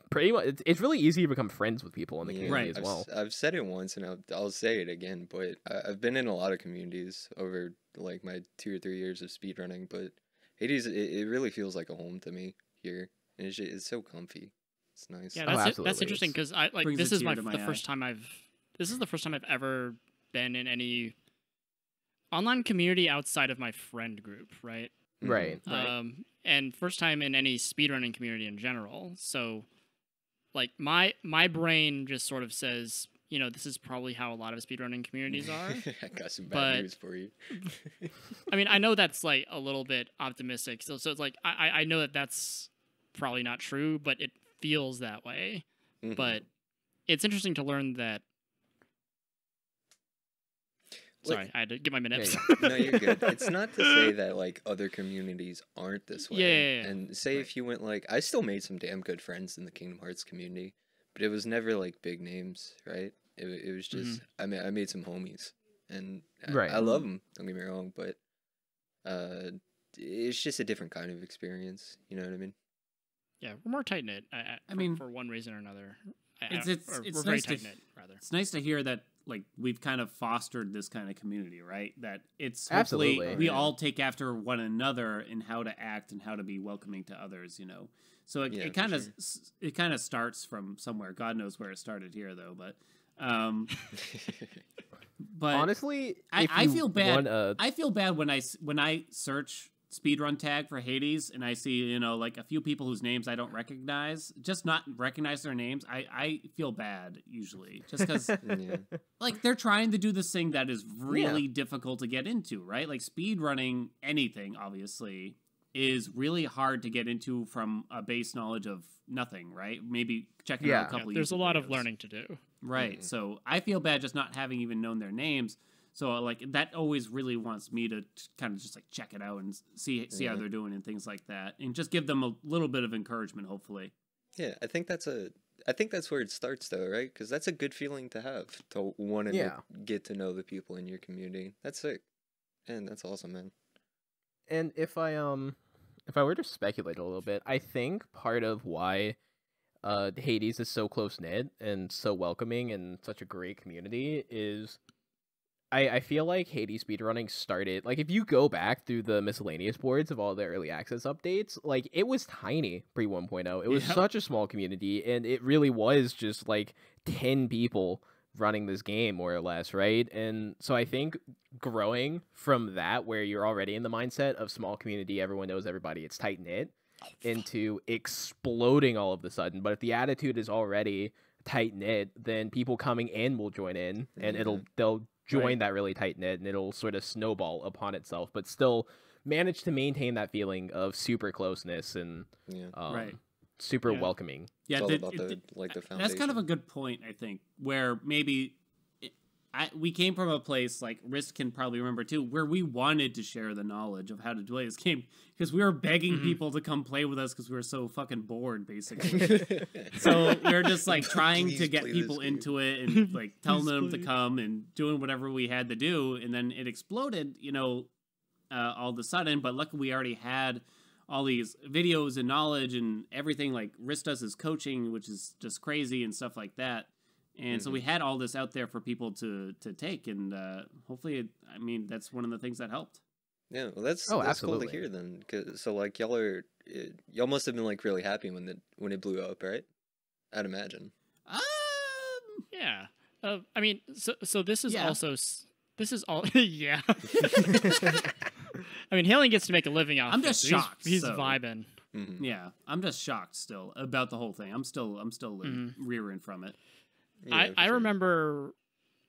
pretty much, it's really easy to become friends with people in the community as well. I've said it once, and I'll say it again, but I've been in a lot of communities over like my 2 or 3 years of speedrunning, but Hades, it really feels like a home to me here, and it's so comfy. It's nice. Yeah, that's interesting, because I like this is the first time I've ever been in any online community outside of my friend group, right? Right. And first time in any speedrunning community in general. So, like, my brain just sort of says, you know, this is probably how a lot of speedrunning communities are. I got some bad news for you. I mean, I know that's, like, a little bit optimistic. So it's like, I know that that's probably not true, but it feels that way. But it's interesting to learn that. Sorry, I had to get my minutes. No, you're good. It's not to say that like other communities aren't this way. Yeah. And say if you went like, I still made some damn good friends in the Kingdom Hearts community, but it was never like big names, right? It was just I made some homies, and I love them. Don't get me wrong, but it's just a different kind of experience. You know what I mean? Yeah, we're more tight knit. I mean, for one reason or another. It's we're very nice tight knit, rather. It's nice to hear that like we've kind of fostered this kind of community, right? That it's Absolutely. hopefully we all take after one another in how to act and how to be welcoming to others, you know. So it kind of it kind of starts from somewhere. God knows where it started here, though. But but honestly, I feel bad. I feel bad when I search speedrun tag for Hades and I see, you know, like a few people whose names I don't recognize, just not recognize their names. I feel bad usually just because like they're trying to do this thing that is really difficult to get into, right? Like speedrunning anything obviously is really hard to get into from a base knowledge of nothing, right? Maybe checking out a couple there's a YouTube lot videos. of learning to do. Right. So I feel bad just not having even known their names. So like that always really wants me to kind of just like check it out and see how they're doing and things like that, and just give them a little bit of encouragement, hopefully. Yeah, I think that's where it starts though, right? Because that's a good feeling to have, to want to get to know the people in your community. That's sick, and that's awesome, man. And if I were to speculate a little bit, I think part of why Hades is so close knit and so welcoming and such a great community is I feel like Hades speedrunning started, like, if you go back through the miscellaneous boards of all the early access updates, like, it was tiny pre 1.0. It was such a small community, and it really was just, like, 10 people running this game, more or less, right? And so I think growing from that, where you're already in the mindset of small community, everyone knows everybody, it's tight-knit, into exploding all of a sudden. But if the attitude is already tight-knit, then people coming in will join in, and they'll join that really tight knit, and it'll sort of snowball upon itself, but still manage to maintain that feeling of super closeness and super welcoming. Yeah, it's all about the foundation. That's kind of a good point, I think, where maybe we came from a place, like Wriste can probably remember too, where we wanted to share the knowledge of how to play this game because we were begging people to come play with us because we were so fucking bored, basically. So we were just like trying to get people into it and like telling them to come and doing whatever we had to do, and then it exploded, you know, all of a sudden. But luckily we already had all these videos and knowledge and everything. Like Wriste does his coaching, which is just crazy and stuff like that. And so we had all this out there for people to take, and hopefully, I mean, that's one of the things that helped. Yeah, well, that's cool to hear then. So like y'all must have been like really happy when it blew up, right? I'd imagine. Yeah. I mean, so this is also yeah. I mean, Haelian gets to make a living off. I'm just shocked. He's vibing. Mm-hmm. Yeah, I'm just shocked still about the whole thing. I'm still rearing from it. Yeah, I remember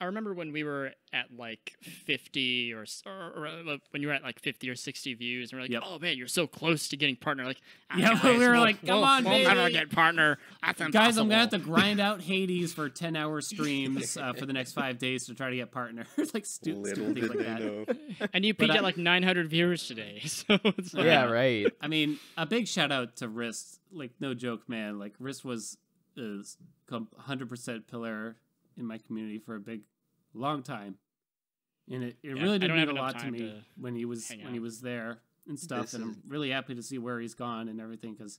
when we were at like 50 or when you were at like 50 or 60 views, and we're like, oh man, you're so close to getting partner. Like, guys, we were like, come on, baby. We'll never get partner. That's impossible. Guys, I'm gonna have to grind out Hades for 10-hour streams for the next 5 days to try to get partner. Like stupid things like that. And you peaked at like 900 viewers today, so it's like, yeah, right. I mean, a big shout out to Wriste. Like, no joke, man. Like Wriste was 100% pillar in my community for a long time, and it really did mean a lot to me when he was there and stuff. And I'm really happy to see where he's gone and everything. Because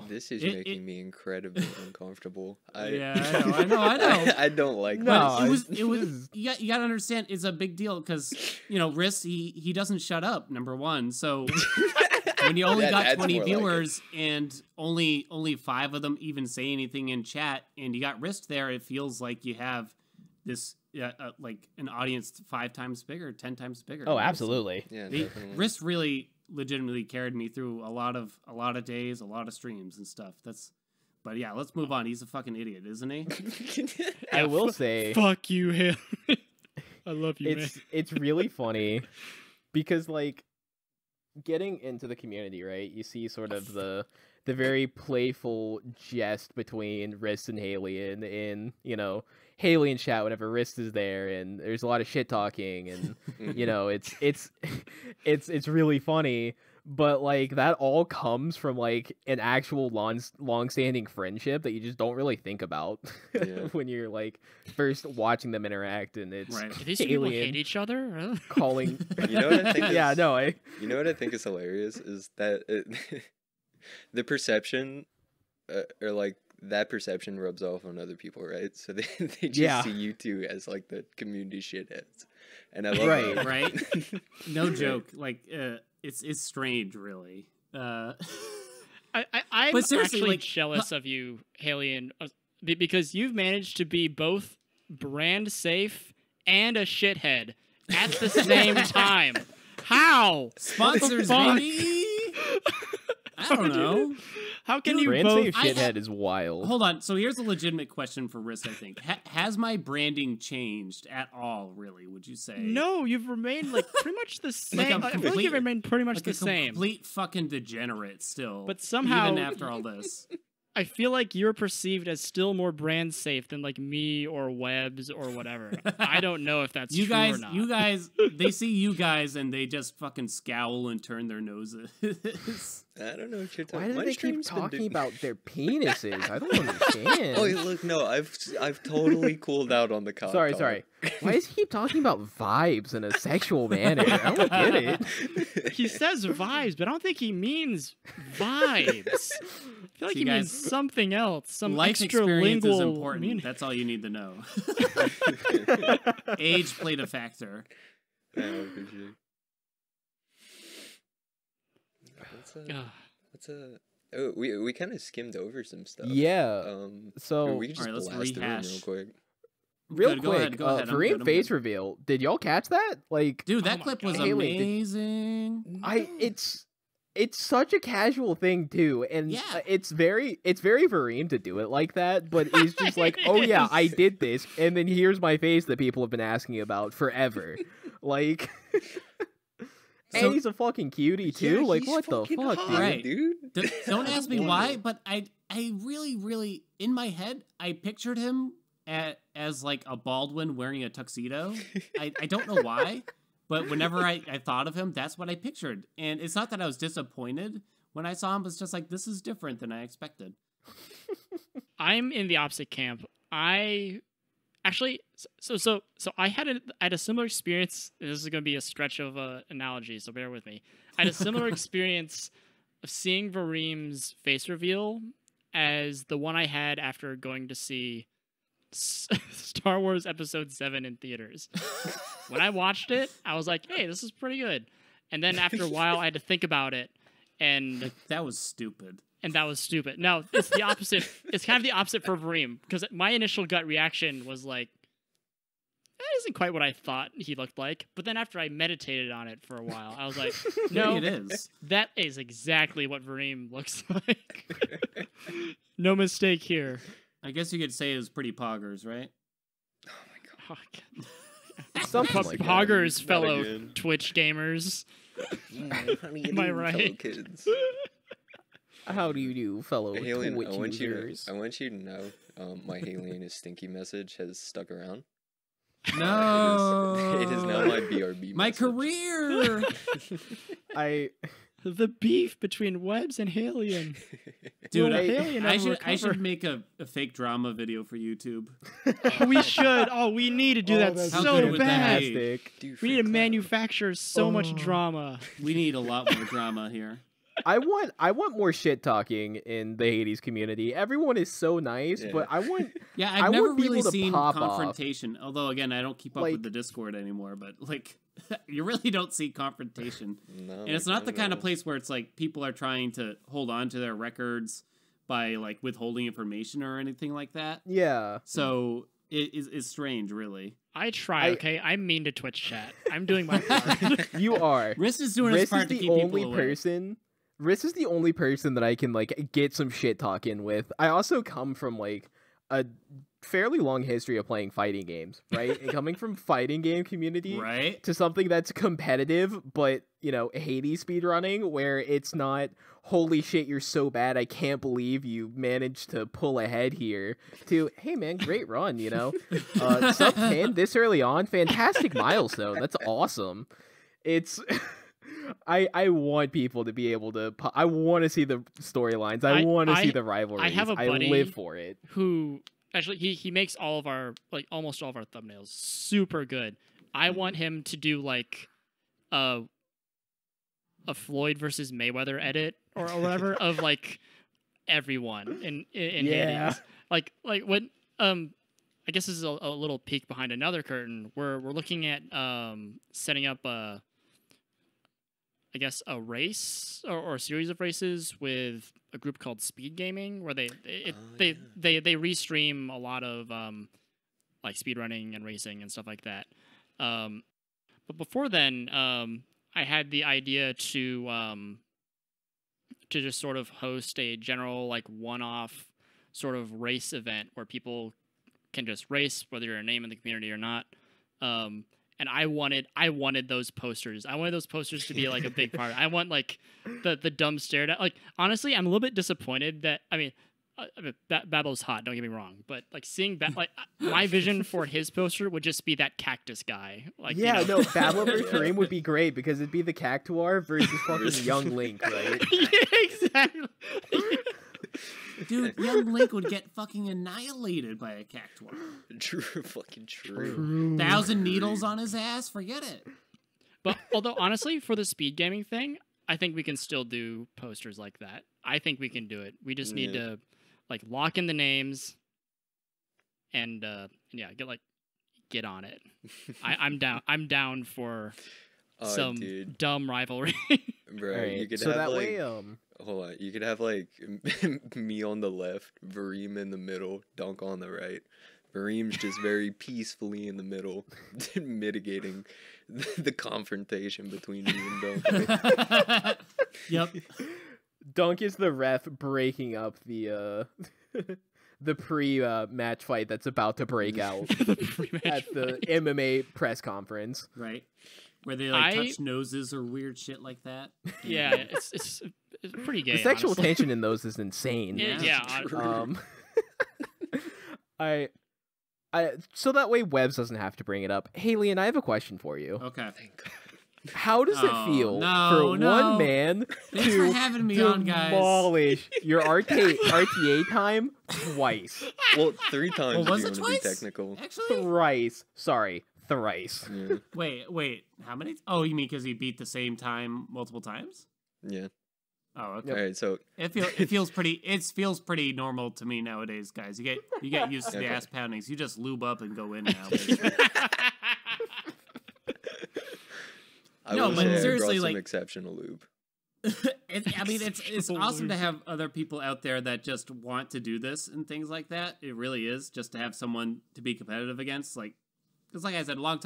this is making me incredibly uncomfortable. I know. I don't like this. It was. You gotta understand, it's a big deal because Wriste he doesn't shut up. Number one, so. When you only got 20 viewers and only 5 of them even say anything in chat, and you got Wriste there, it feels like you have this like an audience 5 times bigger, 10 times bigger. Oh, absolutely. Yeah, definitely. Wriste really legitimately carried me through a lot of days, a lot of streams and stuff. But yeah, let's move on. He's a fucking idiot, isn't he? I will say, fuck you, Haelian. I love you, man. It's really funny because like, getting into the community, right? You see sort of the very playful jest between Wriste and Haelian in, Haelian chat whenever Wriste is there, and there's a lot of shit talking, and it's really funny. But like that all comes from like an actual long-standing friendship that you just don't really think about when you're like first watching them interact, and it's these people hate each other. Calling, you know what I think? You know what I think is hilarious is that the perception or like that perception rubs off on other people, right? So they just Yeah. see you two as like the community shitheads, and I love Right. that. Right? No joke. Like, it's strange, really. I'm But seriously, actually like, jealous of you, Haelian, because you've managed to be both brand safe and a shithead at the same time. How? Sponsors, Fuck. baby! I don't know. How can you Brand both? safe shithead is wild. Hold on. So here's a legitimate question for Wriste, I think. Has my branding changed at all, really, would you say? No, you've remained like pretty much the same. a I feel like complete- you've remained pretty much Like the a same. complete fucking degenerate still. But somehow- even after all this. I feel like you're perceived as still more brand safe than like me or Webbs or whatever. I don't know if that's You true guys, or not. you guys, they see you guys and they just fucking scowl and turn their noses. I don't know what you're Why talking. do My they keep stream's been talking doing- about their penises? I don't understand. Oh, look, no, I've totally cooled out on the cock. Sorry. Why does he keep talking about vibes in a sexual manner? I don't get it. He says vibes, but I don't think he means vibes. I feel like See, he guys, means something else. Some Life extra experience is lingual important. meaning. That's all you need to know. Age played a factor. Yeah, for sure. Ugh. What's a? Oh, we kind of skimmed over some stuff. Yeah. So we can just Alright, let's blast the room rehash. real quick. real Good, go quick, ahead, go ahead. I'm Vorime good, face I'm good. reveal. Did y'all catch that? Like, Dude, Oh that my clip was God. Haelian, did- amazing. it's such a casual thing too, and Yeah. it's very Vorime to do it like that. But he's just like, oh yeah, I did this, and then here's my face that people have been asking about forever. Like, So- and he's a fucking cutie too. Yeah, like, he's what the fucking fuck, hot, dude? Right. dude? Don't ask me Wonder. why, but I really, in my head, I pictured him as like a Baldwin wearing a tuxedo. I don't know why, but whenever I thought of him, that's what I pictured. And it's not that I was disappointed when I saw him. It's just like, this is different than I expected. I'm in the opposite camp. I actually so I had a similar experience. This is going to be a stretch of analogy, so bear with me. I had a similar experience of seeing Varime's face reveal as the one I had after going to see Star Wars Episode 7 in theaters. When I watched it, I was like, "Hey, this is pretty good." And then after a while, I had to think about it, and That was stupid. that was stupid. No, it's the opposite. It's kind of the opposite for Vorime, because my initial gut reaction was like, that isn't quite what I thought he looked like. But then after I meditated on it for a while, I was like, no, It is. that is exactly what Vorime looks like. No mistake here. I guess you could say it was pretty poggers, right? Oh, Something like that. Poggers, Not fellow again. Twitch gamers. Am I right? Kids. How do you do, fellow Haelian, Twitch I want users? you to know, my Haelian is Stinky message has stuck around. No. It is now my BRB. My message. career. The beef between Webbs and Haelian. Dude, Will I Haelian ever should recover? make a fake drama video for YouTube. Oh, we should. Oh, we need to do that that's How so good would that bad. be? fantastic. Dude, We need to free clout. manufacture so much Oh. drama. We need a lot more drama here. I want more shit talking in the Hades community. Everyone is so nice, Yeah. but I want Yeah, I I've never want people really to seen pop off. confrontation. Although, again, I don't keep up Like- with the Discord anymore. But like, you really don't see confrontation, No, and it's like, not the kind of no. place where it's like people are trying to hold on to their records by like withholding information or anything like that. yeah. So it's strange, really. I try, I- okay? I'm mean to Twitch chat. I'm doing my part. You are. Wriste is doing his Riss part is to the keep only people away. person. Riss is the only person that I can like get some shit talking with. I also come from like a fairly long history of playing fighting games, right? And coming from fighting game community Right? to something that's competitive, but you know, Hades speedrunning, where it's not holy shit, you're so bad, I can't believe you managed to pull ahead here, to hey man, great run, you know, sub 10 this early on, fantastic milestone, that's awesome. It's I want people to be able to. I want to see the storylines. I want to see the rivalries. I have a buddy I live for it. Who actually he makes all of our almost all of our thumbnails super good. I want him to do like a Floyd versus Mayweather edit or whatever of like everyone in Yeah. Hades. Like when I guess this is a little peek behind another curtain. We're looking at setting up a race or a series of races with a group called Speed Gaming, where they restream a lot of like speedrunning and racing and stuff like that. But before then, I had the idea to just sort of host a general like one-off sort of race event where people can just race, whether you're a name in the community or not. And I wanted those posters. I wanted those posters to be like a big part. I want like the dumb stare down. Like honestly, I'm a little bit disappointed that Babel's hot. Don't get me wrong, but like seeing like my vision for his poster would just be that cactus guy. Like Yeah, you know? no, Babel versus Vorime would be great because it'd be the Cactuar versus fucking Young Link, right? Yeah, exactly. Dude, young Link would get fucking annihilated by a Cactuar. True, fucking true. 1,000 needles on his ass, forget it. But although honestly, for the speed gaming thing, I think we can still do posters like that. I think we can do it. We just need to like lock in the names and get on it. I'm down. I'm down for some dumb rivalry. Bro, Right, you could so have that like way, hold on. You could have like me on the left, Vorime in the middle, Dunk on the right. Varime's just very peacefully in the middle, mitigating the confrontation between me and Dunk. Yep. Dunk is the ref breaking up the the pre-match fight that's about to break out at the MMA press conference. Right. Where they like touch noses or weird shit like that. Yeah, it's pretty gay. The sexual honestly. tension in those is insane. Yeah. So that way Webbs doesn't have to bring it up. Haelian, I have a question for you. Okay. Thank God. How does it feel for one man Thanks to for having me on, guys. demolish your RTA time twice? Well, 3 times Well, was if it you want to be twice? technical. Actually? Thrice. Sorry, thrice. Yeah. Wait. How many? Oh, you mean because he beat the same time multiple times? Yeah. Oh, okay. All right, so It feels pretty normal to me nowadays, guys. You get used to the Okay. ass poundings. You just lube up and go in now. I No, will but say seriously, I brought some like- exceptional lube. It's awesome to have other people out there that just want to do this and things like that. It really is just to have someone to be competitive against. Like, because like I said, long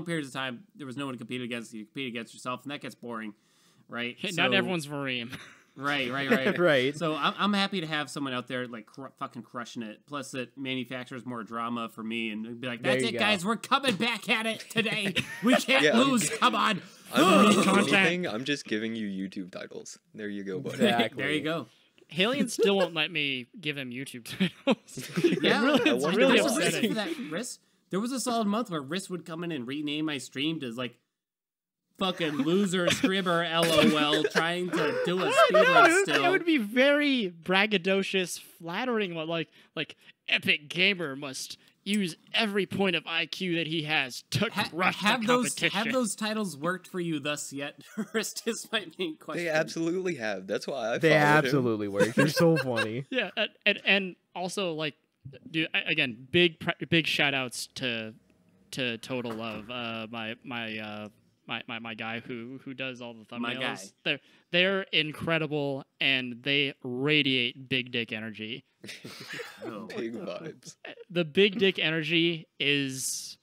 periods of time, there was no one to compete against. You compete against yourself, and that gets boring, right? Not everyone's Vorime. Right. Right. So I'm happy to have someone out there like fucking crushing it. Plus, it manufactures more drama for me, and be like, There "That's you it, go. guys. We're coming back at it today. We can't Yeah, lose. Come on." I'm Content. anything, I'm just giving you YouTube titles. There you go, buddy. Exactly. There you go. Haelian still won't let me give him YouTube titles. Yeah, it's wonder really There's a why. reason upsetting. for that, Wriste. There was a solid month where Wriste would come in and rename my stream to like fucking loser streamer LOL trying to do a speedrun still. It would be very braggadocious, flattering. What like Epic Gamer must use every point of IQ that he has to crush the competition. Have those titles worked for you thus yet? Wriste is my main question. They absolutely have. That's why I They followed him. absolutely work. They're so funny. Yeah, and also like, dude, again, big shout outs to Total Love, my guy who does all the thumbnails. My guy. They're incredible and they radiate big dick energy. Oh, Big vibes. The big dick energy is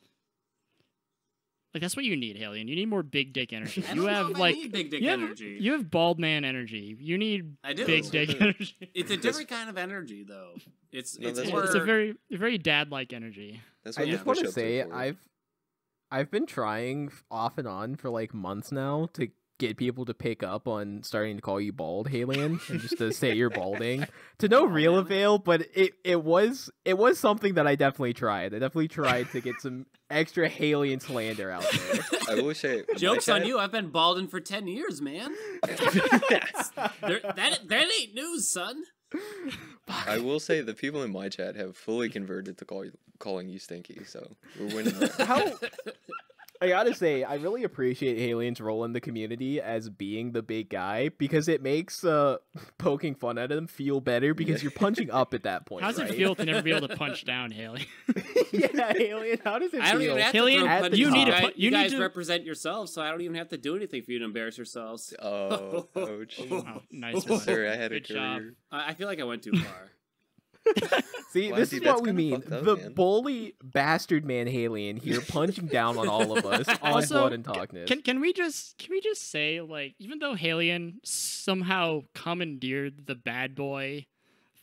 like that's what you need, Haelian. You need more big dick energy. I You don't know have if I like need big dick you have, energy. You have bald man energy. You need I do. big dick energy. It's a different kind of energy, though. It's No, it's that's more. what It's a very dad like energy. That's I what just want to push-ups are say for. I've been trying off and on for like months now to get people to pick up on starting to call you bald, Haelian, and just to say you're balding. To no real avail, but it was something that I definitely tried. I definitely tried to get some extra Haelian slander out there. I will say, my Joke's on chat- you. I've been balding for 10 years, man. that ain't news, son. I will say the people in my chat have fully converted to calling you Stinky, so we're winning there. How I gotta say, I really appreciate Haelian's role in the community as being the big guy because it makes poking fun at him feel better because you're punching up at that point. How does right? it feel to never be able to punch down, Haley? Yeah, Haelian, how does it I don't feel? even have Haelian, to throw punches. you need to guys, put- you you need guys to- represent yourselves, so I don't even have to do anything for you to embarrass yourselves. Oh, ouch. Oh, nice one. Sir, I had a Good job. career. I feel like I went too far. See, Wow, this dude, is what that's we kinda mean. fucked up, The man. bully bastard man Haelian here punching down on all of us on Also, Blood and Talkness. Can we just say, like, even though Haelian somehow commandeered the bad boy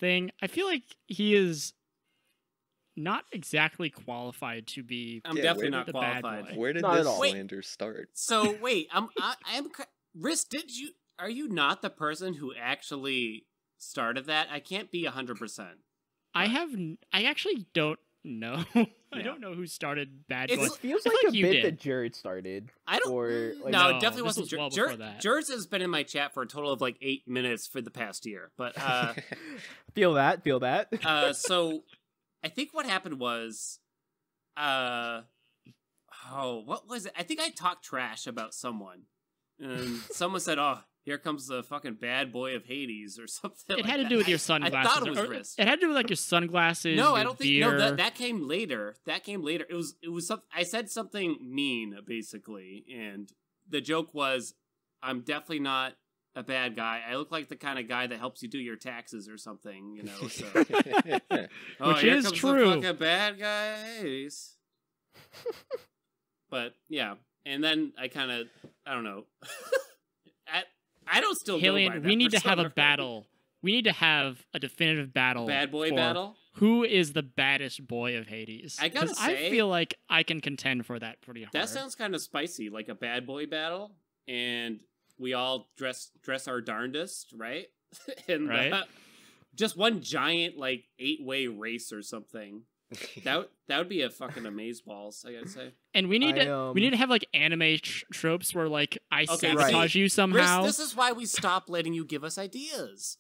thing, I feel like he is not exactly qualified to be I'm Yeah, definitely where not did the bad qualified. boy- Where did Not at this all. Wait. slander start? So wait, I am Wriste. Are you not the person who actually started that? I can't be 100%. I actually don't know. I Yeah. don't know who started bad It's- boy. It feels I feel like like a you bit did. that Jared started. I don't. Or, like- no, No, it definitely this wasn't. was well Jer- before that. Jers has been in my chat for a total of like 8 minutes for the past year. But Feel that, feel that. so I think what happened was, what was it? I think I talked trash about someone, and someone said, "Oh, here comes the fucking bad boy of Hades" or something. It like had to that. do with your I sunglasses. thought it was or- Wriste. It had to do with like your sunglasses. No, your I don't think. beer. No, that came later. That came later. It was something. I said something mean, basically, and the joke was, "I'm definitely not a bad guy. I look like the kind of guy that helps you do your taxes or something." You know. So, oh, Which here is comes true. The fucking bad guys. But yeah, and then I kind of, I don't know. I don't still go by Haelian, that we need to have a persona. battle. We need to have a definitive battle. Bad boy for battle. Who is the baddest boy of Hades? I gotta 'Cause say- I feel like I can contend for that pretty hard. That sounds kind of spicy, like a bad boy battle, and we all dress our darndest, right? And Right. Just one giant like 8-way race or something. That would be a fucking amazeballs, I gotta say. And we need I, we need to have like anime tropes where like I Okay, sabotage you somehow. Chris, this is why we stop letting you give us ideas.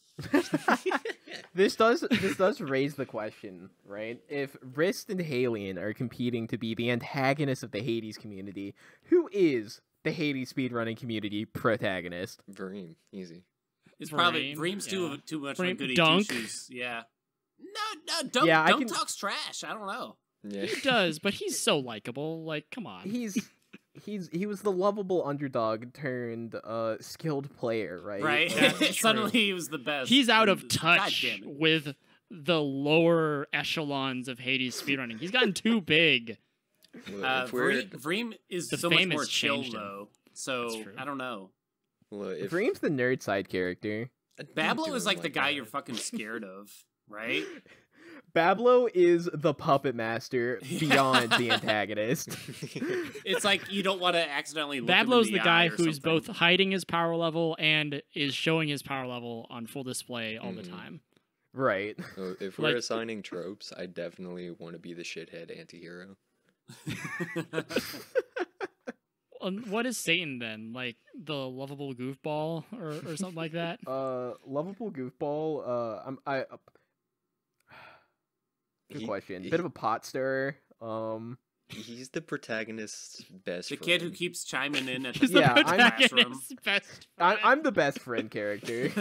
This does raise the question, right? If Wriste and Haelian are competing to be the antagonists of the Hades community, who is the Hades speedrunning community protagonist? Vorime, easy. It's probably Vreem, Vreem's yeah. too much of a Vreem- goody Dunk. two-shoes. Yeah. No, Dunk, Yeah, I Dunk can- talks trash. I don't know. Yeah. He does, but he's so likable. Like, come on. He was the lovable underdog turned skilled player, right? Right? That's Suddenly true. he was the best. He's out of God touch damn it. with the lower echelons of Hades speedrunning. He's gotten too big. Well, if we're, Vreem is The so much fame more has chill, changed him. though. That's So, true. I don't know. well, if Vreem's the nerd side character. Bablo do is him like the guy that. you're fucking scared of, right? Bablo is the puppet master beyond the antagonist. It's like you don't want to accidentally look him in Bablo's the eye guy or who's something. both hiding his power level and is showing his power level on full display all the Mhm. time. Right. So if Like- we're assigning tropes, I definitely want to be the shithead antihero. What is Satan then? Like the lovable goofball or something like that? Lovable goofball. Good He- question. he- Bit of a pot stirrer. He's the protagonist's best The friend. kid who keeps chiming in at the He's Yeah, the I'm- protagonist's best friend. I'm the best friend character.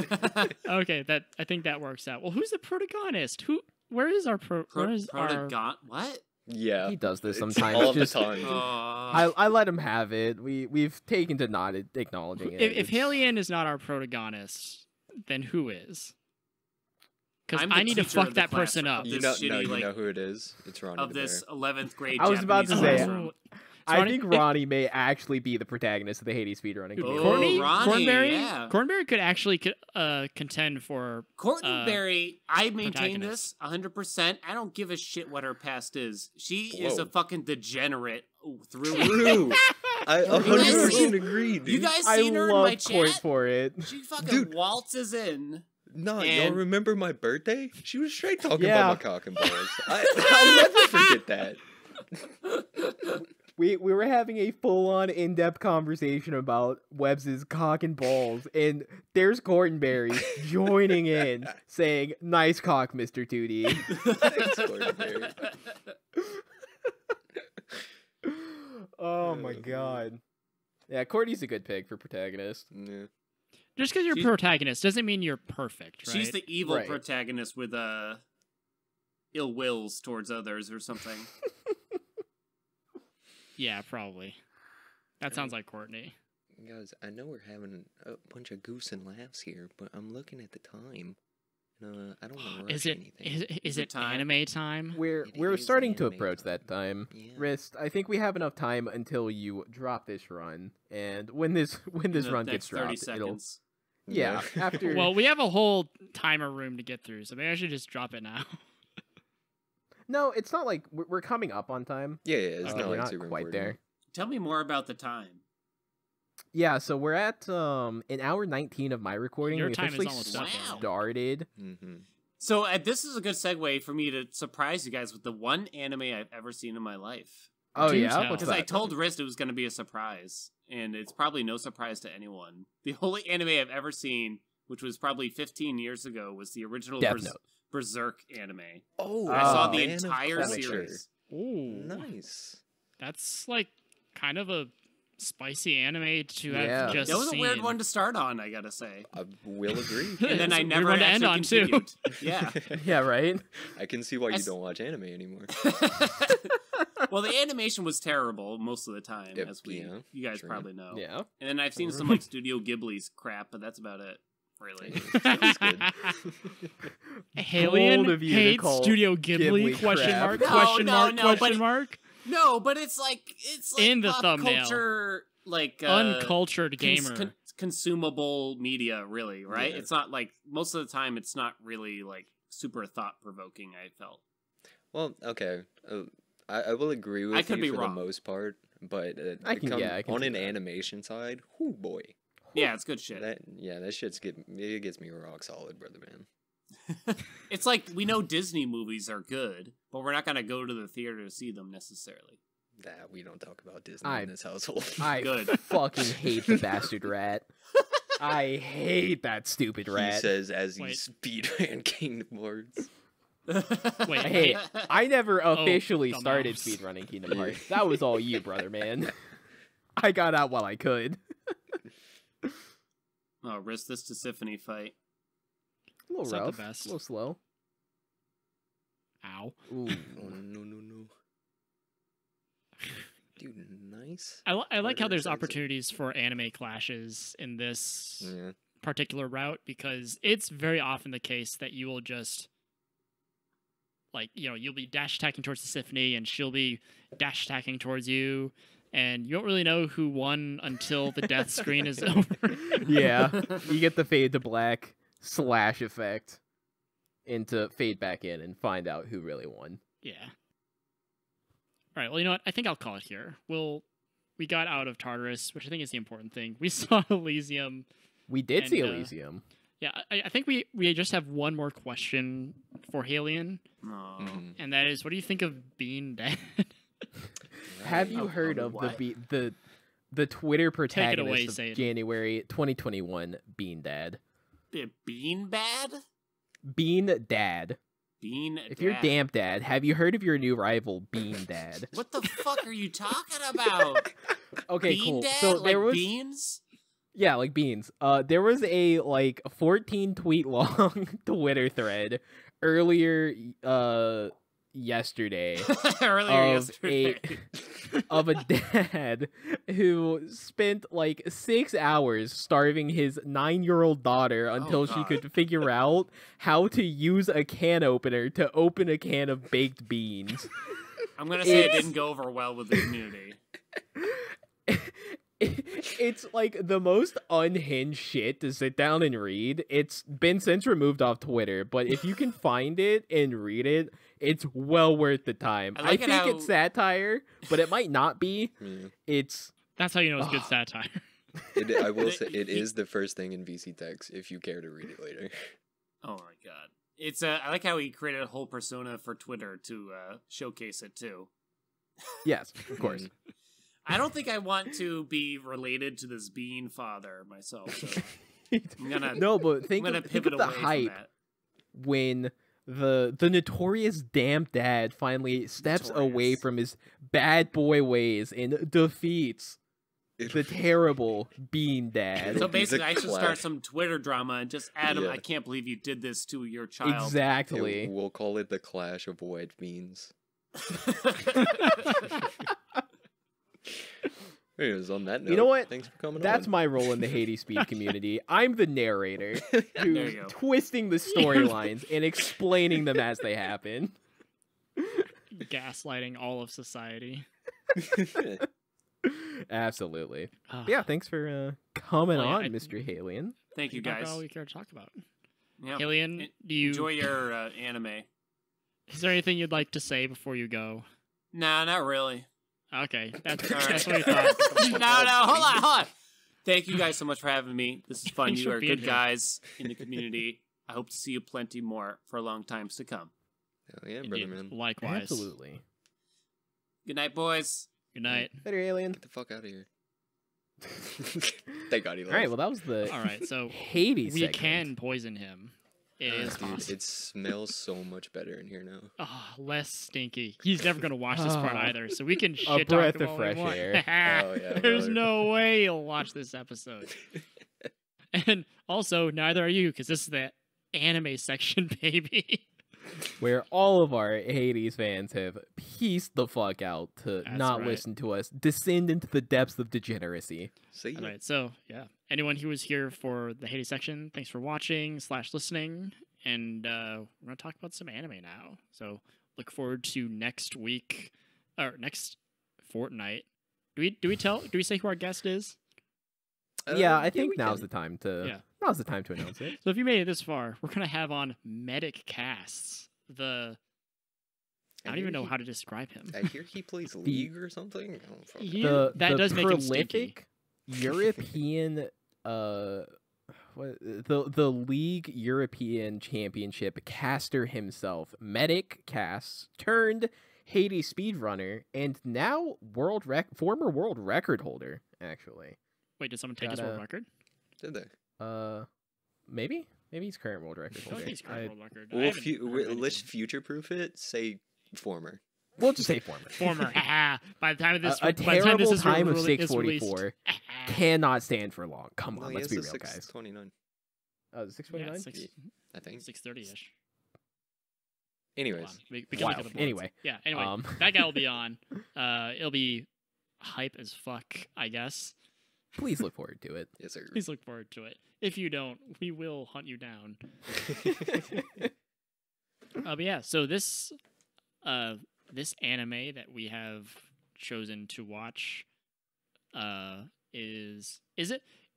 Okay, I think that works out. Well, who's the protagonist? Where is our where is our Protagon? What? Yeah. He does this it's sometimes, All just- the time. I let him have it. We've taken to not acknowledging it. if It's- Haelian is not our protagonist, then who is? Because I'm the I need to teacher of fuck the that class person of up. this You know, shitty, no, you like, know who it is. It's Ronnie of the this Bear. 11th grade I was about to Japanese say, classroom. I Ronnie- think Ronnie may actually be the protagonist of the Hades speedrunning Dude, community. Oh, Ronnie, Courtenberry, yeah. Courtenberry could actually contend for. Courtenberry, I maintain protagonist. this 100%. I don't give a shit what her past is. She is Whoa. a fucking degenerate through. True. I 100% agree, dude. You guys I seen her in my love Court chat? for it. She fucking Dude. waltzes in. No, y'all And- remember my birthday? She was straight talking Yeah. about my cock and balls. I'll never forget that. We were having a full-on in-depth conversation about Webbs's cock and balls, and there's Courtenberry joining in, saying, "Nice cock, Mr. 2D." Thanks, Courtenberry. Oh my god. Yeah, Courtney's a good pick for protagonist. Yeah. Just because you're She's- protagonist doesn't mean you're perfect, right? She's the evil Right. protagonist with ill wills towards others or something. Yeah, probably. That sounds like Courtney. Guys, I know we're having a bunch of goose and laughs here, but I'm looking at the time. I don't want to rush Is it anything. is it it time? anime time? We're It we're is starting to anime approach time. that time. Yeah. Wriste, I think we have enough time until you drop this run, and when this In the run gets next 30 dropped, it'll seconds. yeah after. Well, we have a whole timer room to get through, so maybe I should just drop it now. No, it's not like we're coming up on time. Yeah, it's Okay. not We're like not super quite important. there. Tell me more about the time. Yeah, so we're at an hour 19 of my recording. Your we time is officially almost up, Wow. started. Mm-hmm. So this is a good segue for me to surprise you guys with the one anime I've ever seen in my life. Oh Do yeah, tell. what's Because that? I told Wriste it was going to be a surprise, and it's probably no surprise to anyone. The only anime I've ever seen, which was probably 15 years ago, was the original Death Note. Berserk anime. Oh, I saw Oh. the Man of entire Culture. series. Ooh, Nice. that's like kind of a spicy anime to Yeah. have just That was seen. a weird one to start on, I gotta say. I will agree. And then It's I a weird never one to actually end on, too. continued. Yeah. Yeah, right. I can see why I you s- don't watch anime anymore. Well, the animation was terrible most of the time, Yep, as yeah, you guys true. probably know. Yeah. And then I've seen some like Studio Ghibli's crap, but that's about it, really. That's good. Haelian Bold of you to hates call Studio Ghibli? Ghibli Question crap. mark? No, Question no, mark? no, Question but- mark? No, but it's like In the pop thumbnail. culture, like Uncultured gamer. consumable media, really, right? Yeah. It's not like most of the time. It's not really like super thought provoking. I felt. Well, okay. I will agree with I could you be for wrong. the most part, but I can on see an that. animation side, whoo boy, Yeah, it's good shit. that it gets me rock solid, brother man. It's like we know Disney movies are good, but we're not gonna go to the theater to see them necessarily. That we don't talk about Disney I- in this household. I Good. fucking hate the bastard rat. I hate that stupid He rat. says as he Wait. speedran Kingdom Hearts. Wait, Hey, I never officially the started mouse. speedrunning Kingdom Hearts. That was all you, brother man. I got out while I could. Oh, risk this to Symphony fight. A little It's not the rough, best. a little slow. Ow. Ooh. Oh no. Dude, nice. I like how Murder there's says it. opportunities for anime clashes in this Yeah. particular route because it's very often the case that you will just you'll be dash attacking towards the Symphony and she'll be dash attacking towards you and you don't really know who won until the death screen is over. Yeah, you get the fade to black slash effect into fade back in and find out who really won. Yeah. All right, well, you know what? I think I'll call it here. We got out of Tartarus, which I think is the important thing. We saw Elysium. We did see And, Elysium. Yeah, I think we just have one more question for Haelian, Oh. Mhm. and that is, what do you think of being dead? Have Right. you heard of what? the Twitter protagonist away, of Satan. January 2021, Bean Dad? Bean bad? Bean Dad. Bean If you're dad. damp dad, have you heard of your new rival, Bean Dad? What the fuck are you talking about? Okay, Bean cool. dad? So like there was beans? yeah, like beans. There was a like 14 tweet long Twitter thread earlier yesterday Earlier of yesterday. of a dad who spent like 6 hours starving his 9-year-old daughter until she God. could figure out how to use a can opener to open a can of baked beans. I'm gonna say it It's- didn't go over well with the community. It's like the most unhinged shit to sit down and read. It's been since removed off Twitter, but if you can find it and read it, it's well worth the time. I I, like it think how- it's satire, but it might not be. Yeah. It's That's how you know it's good Ugh. satire. I will say it is the first thing in VC text if you care to read it later. Oh my god. It's I like how he created a whole persona for Twitter to showcase it too. yes, of course. I don't think I want to be related to this bean father myself. So I'm gonna No, but I'm think gonna of pivot the away from hype that. when the notorious damn dad finally steps away Notorious. from his bad boy ways and defeats the terrible Bean Dad. So It'll be the basically, I should start clash. some Twitter drama and just add him. Yeah. I can't believe you did this to your child. Exactly. We'll call it the clash of white beans. Anyways, on that note, You know what? Thanks for coming That's on. my role in the Hades Speed community. I'm the narrator There who's you go. twisting the storylines and explaining them as they happen. Gaslighting all of society. Absolutely. Ah, Yeah, thanks for coming Well, yeah, on, I- Mr. Haelian. Thank you, talk about guys. all we care to talk about. Yeah. Haelian, do you Enjoy your anime. is there anything you'd like to say before you go? Nah, not really. Okay, that's, All right. that's what we thought. No, hold on. Thank you guys so much for having me. This is fun. Thanks You for are being good here. guys in the community. I hope to see you plenty more for long times to come. Hell yeah, brother, Indeed. man. Likewise. Absolutely. Good night, boys. Good night. Later, Alien. Get the fuck out of here. Thank God he All left. right, well, that was the All right, so Hades we segment. can poison him. It is Dude, possible. it smells so much better in here now. Ah, less stinky. He's never gonna watch this part Ah. either, so we can A shit breath talk him of all fresh we want. air. Oh, yeah, There's brother. no way he'll watch this episode. And also, neither are you, because this is the anime section, baby. Where all of our Hades fans have pieced the fuck out to That's not right. listen to us descend into the depths of degeneracy. See All ya. right, so yeah, anyone who was here for the Hades section, thanks for watching / listening, and we're gonna talk about some anime now. So look forward to next week or next fortnight. Do we say who our guest is? Yeah, I we think now's can. the time to Yeah. now's the time to announce it. So if you made it this far, we're gonna have on Medic Casts. I don't even know how to describe him. I hear he plays League or something. I don't fucking He- know. that does make him stinky. prolific European the League European Championship caster himself, Medic Casts, turned Hades speedrunner, and now former world record holder, actually. Wait, did someone take his world Gotta- record? Did they? Maybe he's current world record I feel holder. like he's current world record. I Well, haven't heard let's anything. future-proof it. Say former. We'll just say former. Former. Haha. By the time of this, A by the time this terrible is time of is released- 644 cannot stand for long. Come No, on, he let's has be a real, guys. 629, Yeah, 629. 6:30ish. Anyways, We can Wow. look at the boards. Anyway, Yeah. Anyway, that guy will be on. It'll be hype as fuck, I guess. please look forward to it. yes sir. Please look forward to it. If you don't, we will hunt you down. But yeah, so this anime that we have chosen to watch is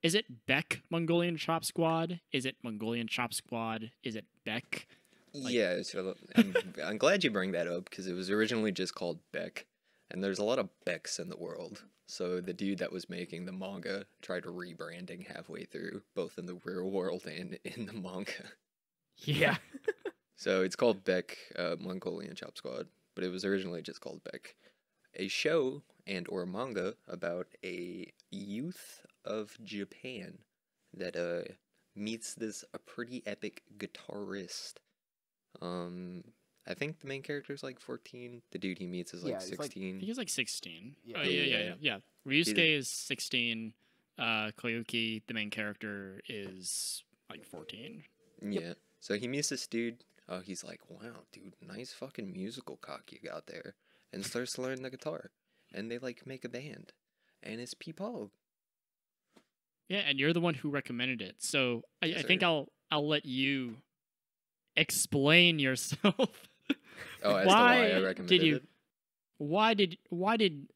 it Beck Mongolian Chop Squad? Is it Mongolian Chop Squad? Is it Beck? Yeah, so I'm glad you bring that up because it was originally just called Beck, and there's a lot of Becks in the world. So the dude that was making the manga tried rebranding halfway through, both in the real world and in the manga. Yeah. So it's called Beck, Mongolian Chop Squad, but it was originally just called Beck. A show and or manga about a youth of Japan that meets this a pretty epic guitarist. I think the main character is like 14. The dude he meets is Yeah, like it's like- 16. I think he's like 16. Yeah. Oh, Yeah. yeah. Ryusuke is 16. Koyuki, the main character, is like 14. Yeah. So he meets this dude. He's like, wow, dude, nice fucking musical cock you got there. And starts to learn the guitar. And they like make a band. And it's Peepog. Yeah, and you're the one who recommended it. So I Yes, think sir. I'll let you explain yourself. Oh, as to why I recommended did you? it? Why did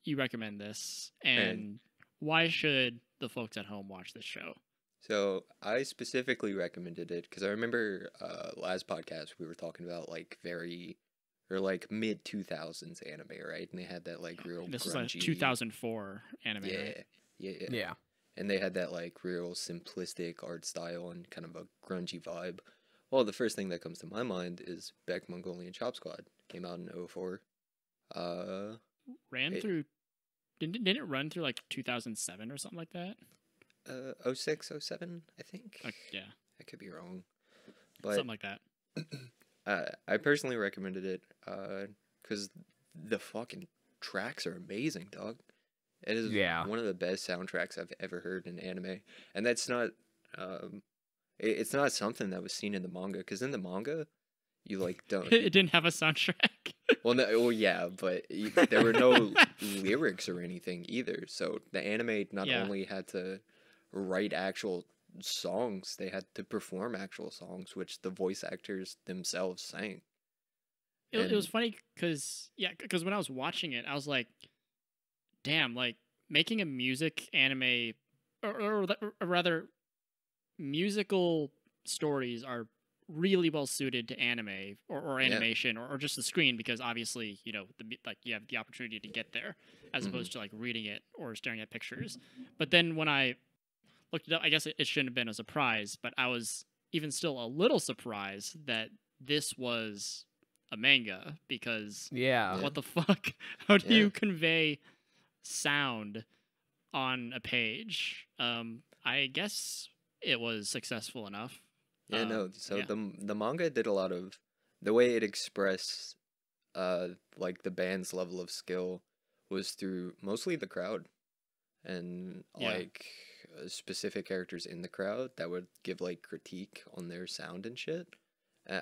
you recommend this? And why should the folks at home watch this show? So I specifically recommended it because I remember last podcast we were talking about like mid 2000s anime, right? And they had that like real This grungy. is a 2004 anime. Yeah, Right? yeah. And they had that like real simplistic art style and kind of a grungy vibe. Well, the first thing that comes to my mind is Beck Mongolian Chop Squad. Came out in 04. Ran It- through. Didn't it run through like 2007 or something like that? 06, 07, I think. Yeah, I could be wrong. But something like that. I personally recommended it because the fucking tracks are amazing, dog. It is one of the best soundtracks I've ever heard in anime, and that's not it's not something that was seen in the manga, because in the manga you like don't It didn't have a soundtrack. well, no, well, yeah, but there were no lyrics or anything either. So the anime not only had to write actual songs, they had to perform actual songs, which the voice actors themselves sang. It was funny because when I was watching it, I was like, damn, like making a music anime, or rather, musical stories are really well suited to anime or animation or just the screen, because obviously, you know, you have the opportunity to get there as opposed to like reading it or staring at pictures. But then when I looked it up, I guess it shouldn't have been a surprise, but I was even still a little surprised that this was a manga, because what the fuck? How do you convey sound on a page? I guess it was successful enough. Yeah, no. So the manga did a lot of the way it expressed like the band's level of skill was through mostly the crowd and like specific characters in the crowd that would give like critique on their sound and shit.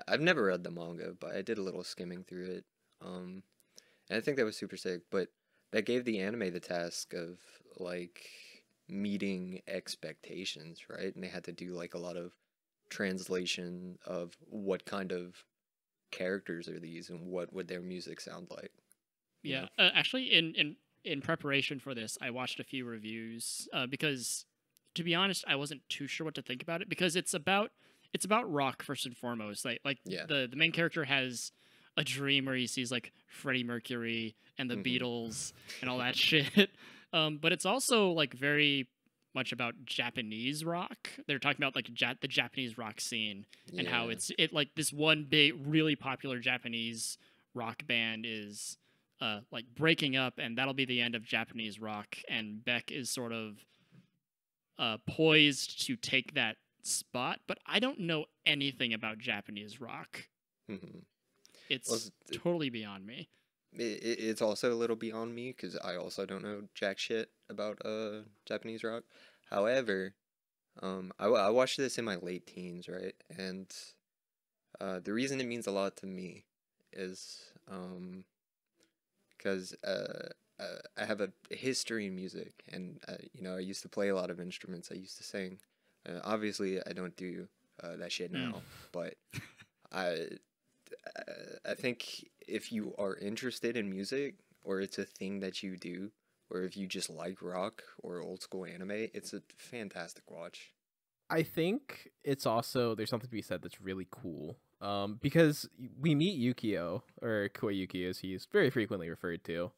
I've never read the manga, but I did a little skimming through it. And I think that was super sick, but that gave the anime the task of like meeting expectations, right? And they had to do like a lot of translation of what kind of characters are these and what would their music sound like. Actually in preparation for this, I watched a few reviews because, to be honest, I wasn't too sure what to think about it, because it's about rock first and foremost. Like the main character has a dream where he sees like Freddie Mercury and the Beatles and all that shit. But it's also like very much about Japanese rock. They're talking about like the Japanese rock scene and how it like this one big really popular Japanese rock band is like breaking up, and that'll be the end of Japanese rock, and Beck is sort of poised to take that spot. But I don't know anything about Japanese rock. It's totally beyond me. It's also a little beyond me, because I also don't know jack shit about Japanese rock. However, I watched this in my late teens, right? And the reason it means a lot to me is because I have a history in music, and you know, I used to play a lot of instruments. I used to sing. Obviously, I don't do that shit now, but I think if you are interested in music, or it's a thing that you do, or if you just like rock or old school anime, it's a fantastic watch. I think it's also, there's something to be said that's really cool. Because we meet Yukio, or Koyuki as he's very frequently referred to.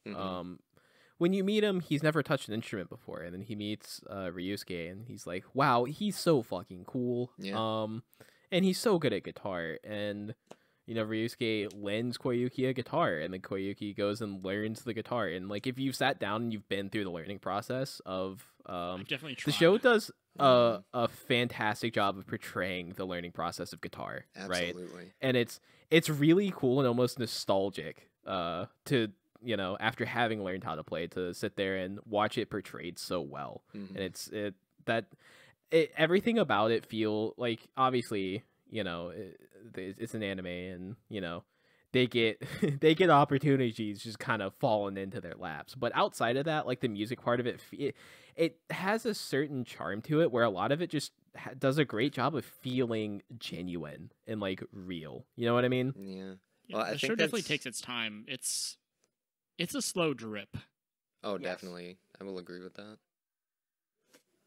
When you meet him, he's never touched an instrument before, and then he meets Ryusuke, and he's like, wow, he's so fucking cool. And he's so good at guitar, and you know, Ryusuke lends Koyuki a guitar, and then Koyuki goes and learns the guitar. And like, if you've sat down and you've been through the learning process of definitely tried. The show does a fantastic job of portraying the learning process of guitar. Absolutely. Right? And it's really cool and almost nostalgic to, you know, after having learned how to play, to sit there and watch it portrayed so well. And everything about it feel like, obviously, you know, it's an anime, and you know, they get opportunities just kind of falling into their laps. But outside of that, like the music part of it has a certain charm to it, where a lot of it just does a great job of feeling genuine and like real. You know what I mean? Well, I the think show definitely takes its time. It's a slow drip. Oh, definitely. I will agree with that.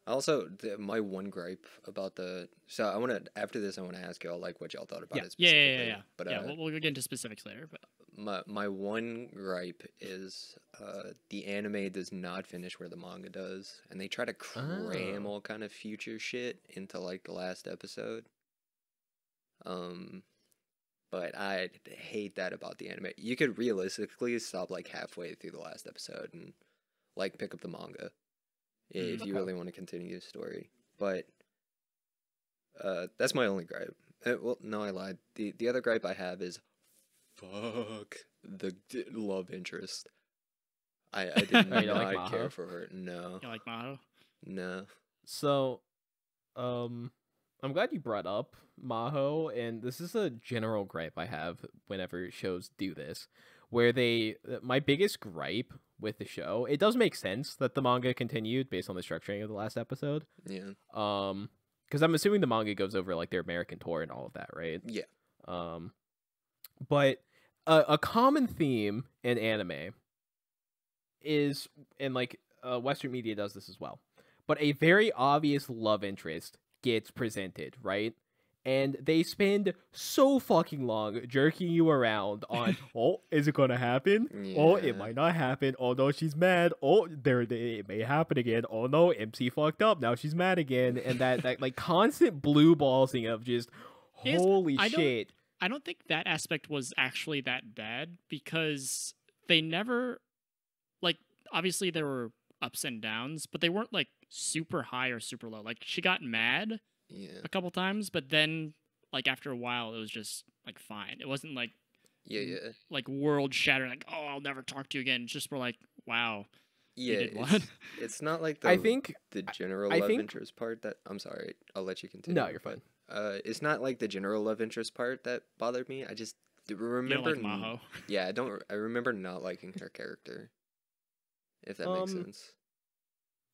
Also, my one gripe about so I want to, after this, I want to ask y'all like what y'all thought about it specifically. Yeah. But we'll get into specifics later. But my one gripe is the anime does not finish where the manga does, and they try to cram all kind of future shit into like the last episode. But I hate that about the anime. You could realistically stop like halfway through the last episode and like pick up the manga if you really want to continue the story. But that's my only gripe. Well, no, I lied. The other gripe I have is, fuck the love interest. I did Oh, you don't like not care Maho? for her. No, You like Maho? no. So, I'm glad you brought up Maho, and this is a general gripe I have whenever shows do this, where my biggest gripe with the show, it does make sense that the manga continued based on the structuring of the last episode. Yeah. Because I'm assuming the manga goes over like their American tour and all of that, right? Yeah. But a common theme in anime is, and like Western media does this as well, but a very obvious love interest gets presented, right? And they spend so fucking long jerking you around on, oh, is it gonna happen? Yeah. Oh, it might not happen. Oh no, she's mad. Oh, it may happen again. Oh no, MC fucked up. Now she's mad again. And that like constant blue ballsing of just holy shit. I don't think that aspect was actually that bad because they never, like, obviously there were ups and downs, but they weren't like super high or super low. Like she got mad a couple times, but then like after a while it was just like fine. It wasn't like like world shattering, like, oh, I'll never talk to you again. It's just more like, wow. Yeah, what? it's not like I think the general love interest part that I'm sorry, I'll let you continue. No, you're fine. It's not like the general love interest part that bothered me. I just remember you don't like Maho. Yeah, I remember not liking her character. If that makes sense.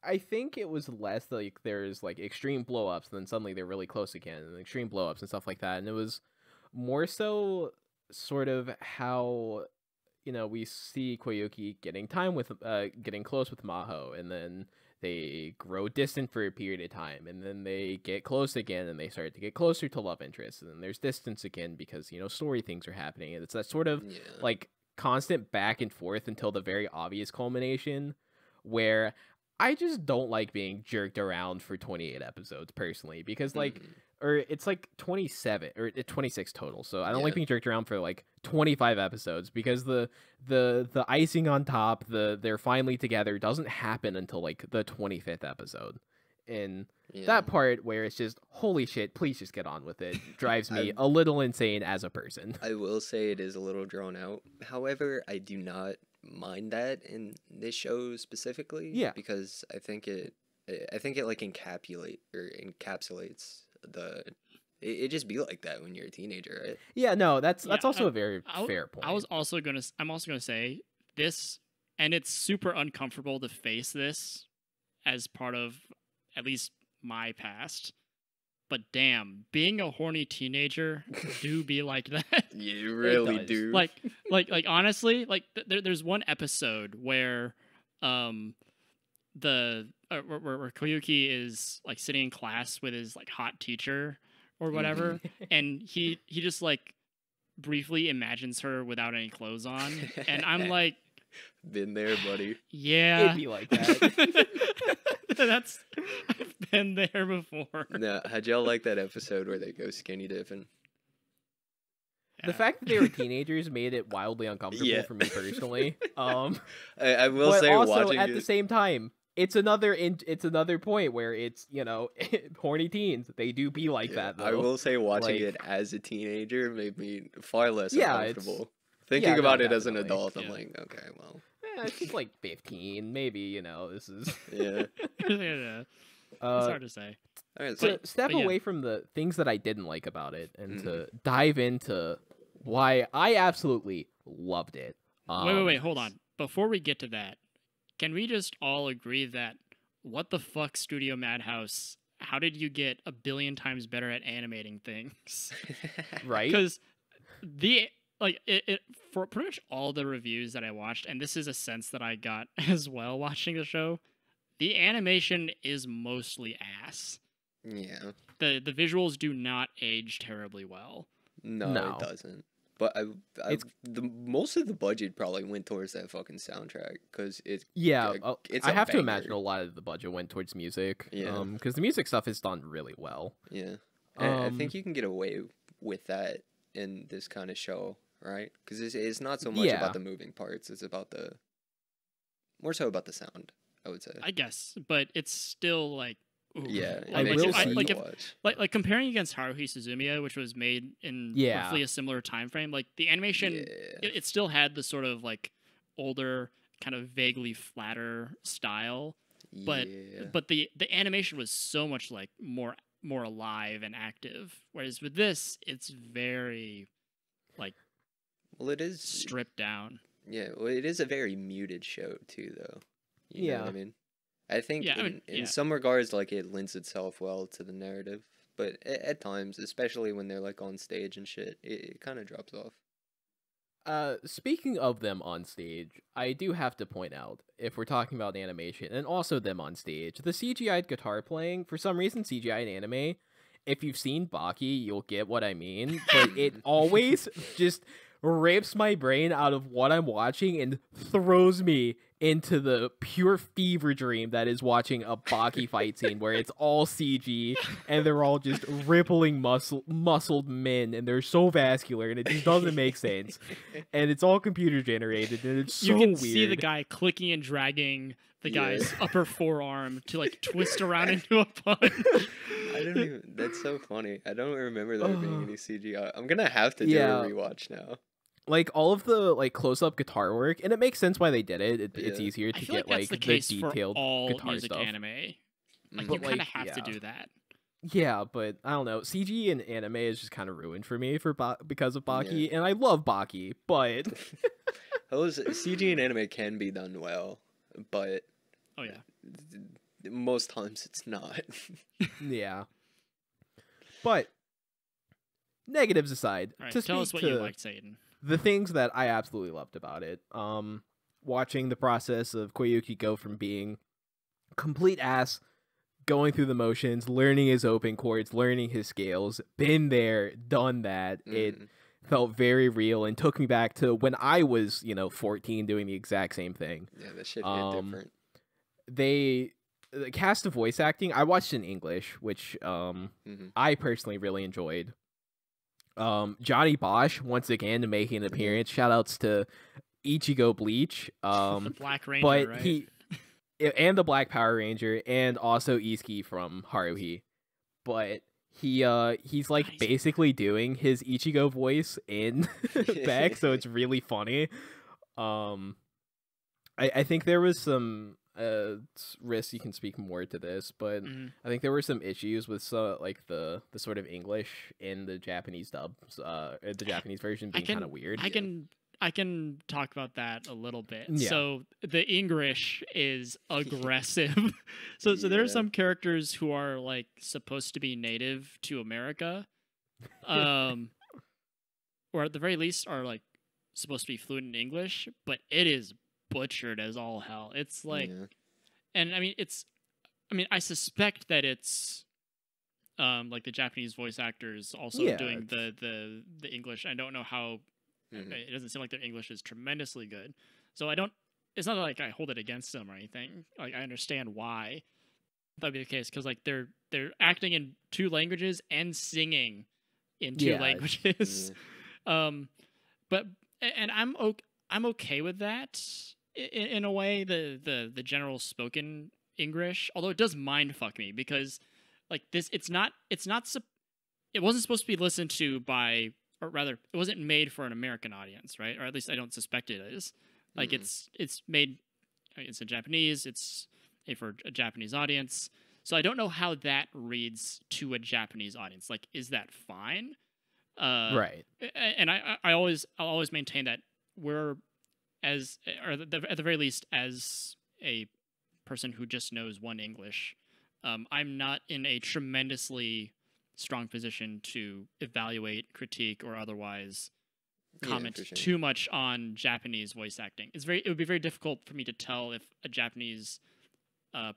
I think it was less like there's like extreme blow-ups, and then suddenly they're really close again, and extreme blow-ups and stuff like that. And it was more so sort of how, you know, we see Koyuki getting close with Maho, and then they grow distant for a period of time, and then they get close again, and they start to get closer to love interest, and then there's distance again because, you know, story things are happening, and it's that sort of like constant back and forth until the very obvious culmination where I just don't like being jerked around for 28 episodes personally, because like, or it's like 27 or 26 total. So I don't like being jerked around for like 25 episodes because the icing on top, they're finally together doesn't happen until like the 25th episode. And that part where it's just, holy shit, please just get on with it, drives me a little insane as a person. I will say it is a little drawn out. However, I do not mind that in this show specifically. Yeah, because I think it like encapsulates it just be like that when you're a teenager, right? Yeah, no, that's also a very fair point. I'm also gonna say this, and it's super uncomfortable to face this as part of at least my past. But damn, being a horny teenager do be like that. You really do. Like honestly, like there's one episode where where Koyuki is like sitting in class with his like hot teacher or whatever, and he just like briefly imagines her without any clothes on, and I'm like, been there, buddy. Yeah, it'd be like that. I've been there before. No, how'd y'all like that episode where they go skinny dipping? The fact that they were teenagers made it wildly uncomfortable for me personally. I will say, also watching at the same time, it's another point where it's, you know, horny teens, they do be like that though. I will say, watching it as a teenager made me far less uncomfortable. Thinking about it as an adult, I'm like, okay, well, she's like 15, maybe, you know, this is it's hard to say. All right, so step away from the things that I didn't like about it and to dive into why I absolutely loved it. Wait, hold on. Before we get to that, can we just all agree that what the fuck, Studio Madhouse, how did you get a billion times better at animating things? Right? Because for pretty much all the reviews that I watched, and this is a sense that I got as well watching the show, the animation is mostly ass. Yeah. The visuals do not age terribly well. No, it doesn't. But most of the budget probably went towards that fucking soundtrack because it's I have to imagine a lot of the budget went towards music. Yeah. Because the music stuff is done really well. Yeah. I think you can get away with that in this kind of show. Right, because it's not so much about the moving parts; it's about more so about the sound. I would say. I guess, but it's still like Yeah, I it makes will it hard see- to watch. like comparing against Haruhi Suzumiya, which was made in Yeah. roughly a similar time frame. Like the animation, Yeah. it still had the sort of like older, kind of vaguely flatter style, but Yeah. the animation was so much like more alive and active. Whereas with this, it's very like Well, it is. stripped down. Yeah, well, it is a very muted show too, though. You know what I mean? I think Yeah, I in, mean, in yeah. some regards, like it lends itself well to the narrative, but at times, especially when they're like on stage and shit, it kind of drops off. Speaking of them on stage, I do have to point out, if we're talking about animation and also them on stage, the CGI'd guitar playing, for some reason CGI'd anime, if you've seen Baki, you'll get what I mean, but it always just rips my brain out of what I'm watching and throws me into the pure fever dream that is watching a Baki fight scene where it's all CG and they're all just rippling muscled men and they're so vascular and it just doesn't make sense. And it's all computer generated and it's so You can weird. see the guy clicking and dragging the Yeah. guy's upper forearm to like twist around into a punch. I don't even. That's so funny. I don't remember there being any CGI. I'm gonna have to do Yeah. a rewatch now. Like all of the like close-up guitar work, and it makes sense why they did it. It's Yeah. easier I to feel get like that's like the case for detailed all guitar music stuff. anime. Like Mhm. you But, kind of like, have to yeah. do that. Yeah, but I don't know. CG and anime is just kind of ruined for me because of Baki, Yeah. and I love Baki, but Those CG and anime can be done well, but Oh yeah. most times it's not. yeah. But negatives aside, All right, to tell us speak what you to liked, Satan. the things that I absolutely loved about it, watching the process of Koyuki go from being complete ass, going through the motions, learning his open chords, learning his scales, been there, done that. It Mhm. felt very real and took me back to when I was, 14 doing the exact same thing. Yeah, that shit hit different. The cast of voice acting, I watched in English, which Mhm. I personally really enjoyed. Johnny Bosch once again making an appearance. Shout outs to Ichigo Bleach. The Black Ranger, But right? and the Black Power Ranger, and also Izuki from Haruhi. But he's like Nice. basically doing his Ichigo voice in Beck, so it's really funny. I think there was some Wriste, you can speak more to this, but Mhm. I think there were some issues with like the sort of English in the Japanese dub, the Japanese version being kind of weird. I can talk about that a little bit. Yeah. So the English is aggressive. So there are Yeah. some characters who are like supposed to be native to America, or at the very least are like supposed to be fluent in English, but it is butchered as all hell. It's like, Yeah. and I mean I suspect that it's like the Japanese voice actors also Yeah, doing the English. I don't know how. Mhm. It doesn't seem like their English is tremendously good. So it's not like I hold it against them or anything. Like I understand why that'd be the case, because like they're acting in two languages and singing in two Yeah, languages. But I'm okay with that in a way. The general spoken English, although it does mind fuck me, because like this, it wasn't supposed to be listened to by, or rather, it wasn't made for an American audience, right? Or at least I don't suspect it is. Like Mhm. it's made, it's in Japanese. It's made for a Japanese audience. So I don't know how that reads to a Japanese audience. Like, is that fine? Right. And I'll always maintain that we're at the very least, as a person who just knows one English, I'm not in a tremendously strong position to evaluate, critique, or otherwise comment for sure. too much on Japanese voice acting. It would be very difficult for me to tell if a Japanese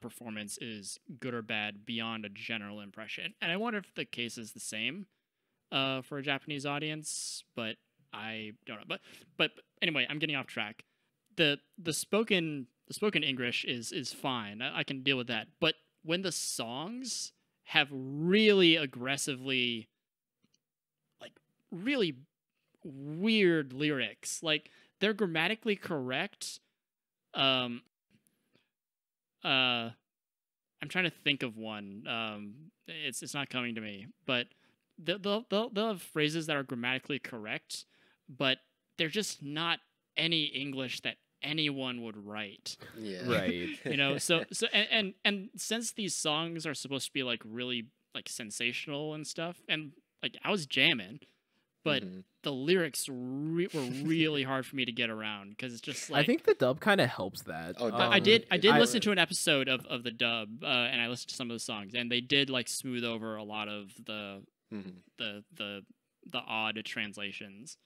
performance is good or bad beyond a general impression. And I wonder if the case is the same for a Japanese audience, but I don't know. But anyway, I'm getting off track. The spoken English is fine. I can deal with that. But when the songs have really aggressively, like, really weird lyrics, like they're grammatically correct, I I'm trying to think of one. It's not coming to me, but they'll have phrases that are grammatically correct, but they're just not any English that anyone would write. Yeah. Right. You know, so and since these songs are supposed to be like really like sensational and stuff, and like I was jamming, but the lyrics were really hard for me to get around because it's just like I think the dub kind of helps that. Oh, I did listen to an episode of the dub, and I listened to some of the songs, and they did like smooth over a lot of the odd translations.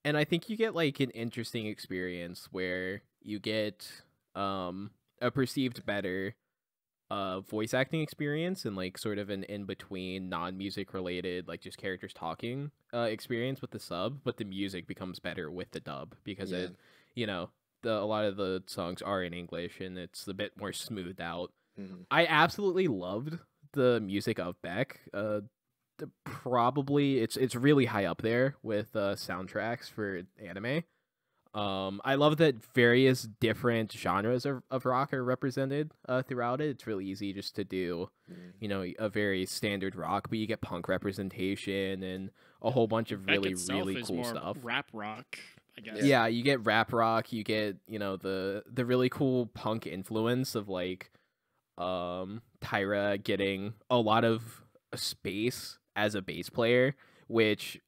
And I think you get like an interesting experience where you get a perceived better voice acting experience and like sort of an in-between non-music related like just characters talking experience with the sub, but the music becomes better with the dub because it, you know, a lot of the songs are in English and it's a bit more smoothed out. I absolutely loved the music of Beck. Probably it's really high up there with soundtracks for anime. I love that various different genres of rock are represented throughout it. It's really easy just to do, you know, a very standard rock, but you get punk representation and a whole bunch of really cool stuff. Rap rock, I guess. Yeah, you get rap rock. You get, you know, the really cool punk influence of like Tyra getting a lot of space as a bass player, which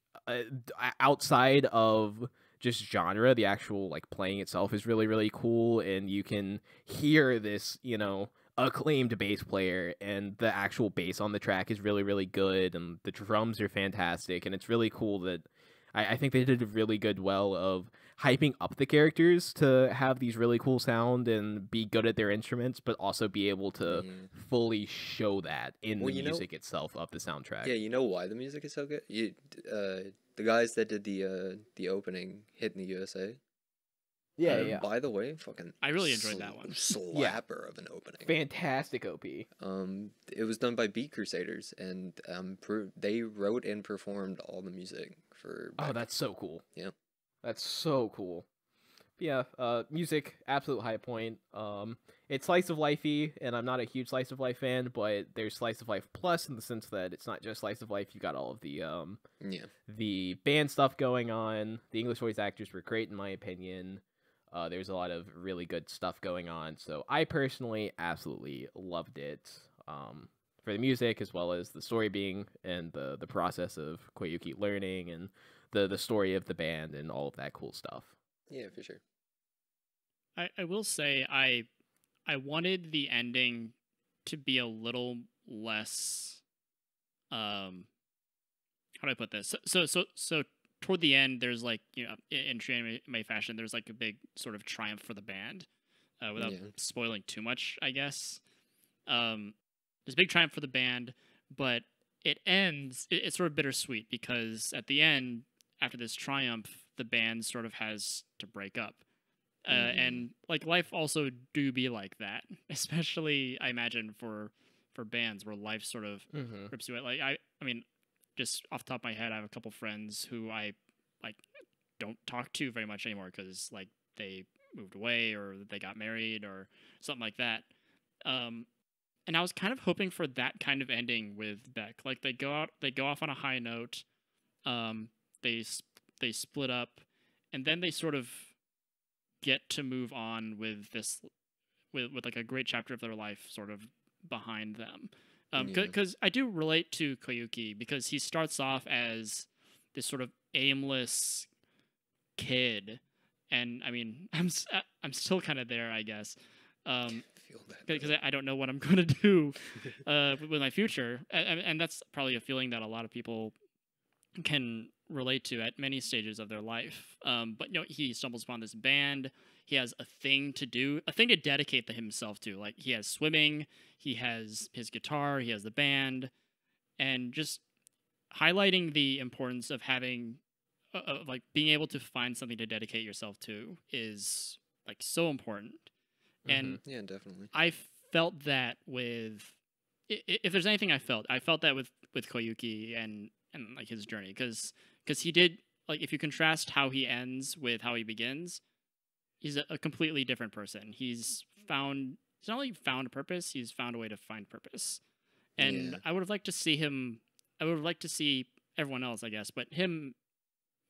outside of just genre, the actual like playing itself is really cool, and you can hear this, you know, acclaimed bass player, and the actual bass on the track is really good, and the drums are fantastic, and it's really cool that I think they did a really good well of hyping up the characters to have these really cool sound and be good at their instruments, but also be able to fully show that in the music itself of the soundtrack. Yeah, you know why the music is so good? The guys that did the opening Hit in the USA. Yeah. By the way, fucking I really enjoyed that one. Slapper of an opening. Fantastic OP. It was done by Beat Crusaders, and they wrote and performed all the music for Beck. Oh, that's so cool. Yeah. That's so cool. Yeah, music, absolute high point. It's slice of lifey, and I'm not a huge slice of life fan, but there's slice of life plus in the sense that it's not just slice of life. You got all of the band stuff going on. The English voice actors were great in my opinion. There's a lot of really good stuff going on, so I personally absolutely loved it. For the music as well as the story being and the process of Koyuki learning and the story of the band and all of that cool stuff. Yeah, for sure. I will say I wanted the ending to be a little less how do I put this? So toward the end there's like, you know, in true anime fashion there's like a big sort of triumph for the band. Without spoiling too much, I guess. There's a big triumph for the band, but it ends it's sort of bittersweet because at the end, after this triumph, the band sort of has to break up. And like life also do be like that, especially I imagine for bands where life sort of rips you out. Like I mean, just off the top of my head, I have a couple friends who I like don't talk to very much anymore because like they moved away or they got married or something like that. And I was kind of hoping for that kind of ending with Beck. Like they go off on a high note. They split up, and then they sort of get to move on with this, with like a great chapter of their life sort of behind them. Because I do relate to Koyuki because he starts off as this sort of aimless kid, and I mean I'm still kind of there, I guess. Because I don't know what I'm going to do with my future, and that's probably a feeling that a lot of people can relate to at many stages of their life. But you know, he stumbles upon this band. He has a thing to do, a thing to dedicate to himself to. Like he has swimming, he has his guitar, he has the band, and just highlighting the importance of having, like being able to find something to dedicate yourself to is like so important. And yeah, definitely. I felt that with, if there's anything I felt that with Koyuki and like his journey, because he did, like, if you contrast how he ends with how he begins, he's a completely different person. He's found not only found purpose, he's found a way to find purpose. And Yeah. I would have liked to see him. I would have liked to see everyone else, I guess, but him,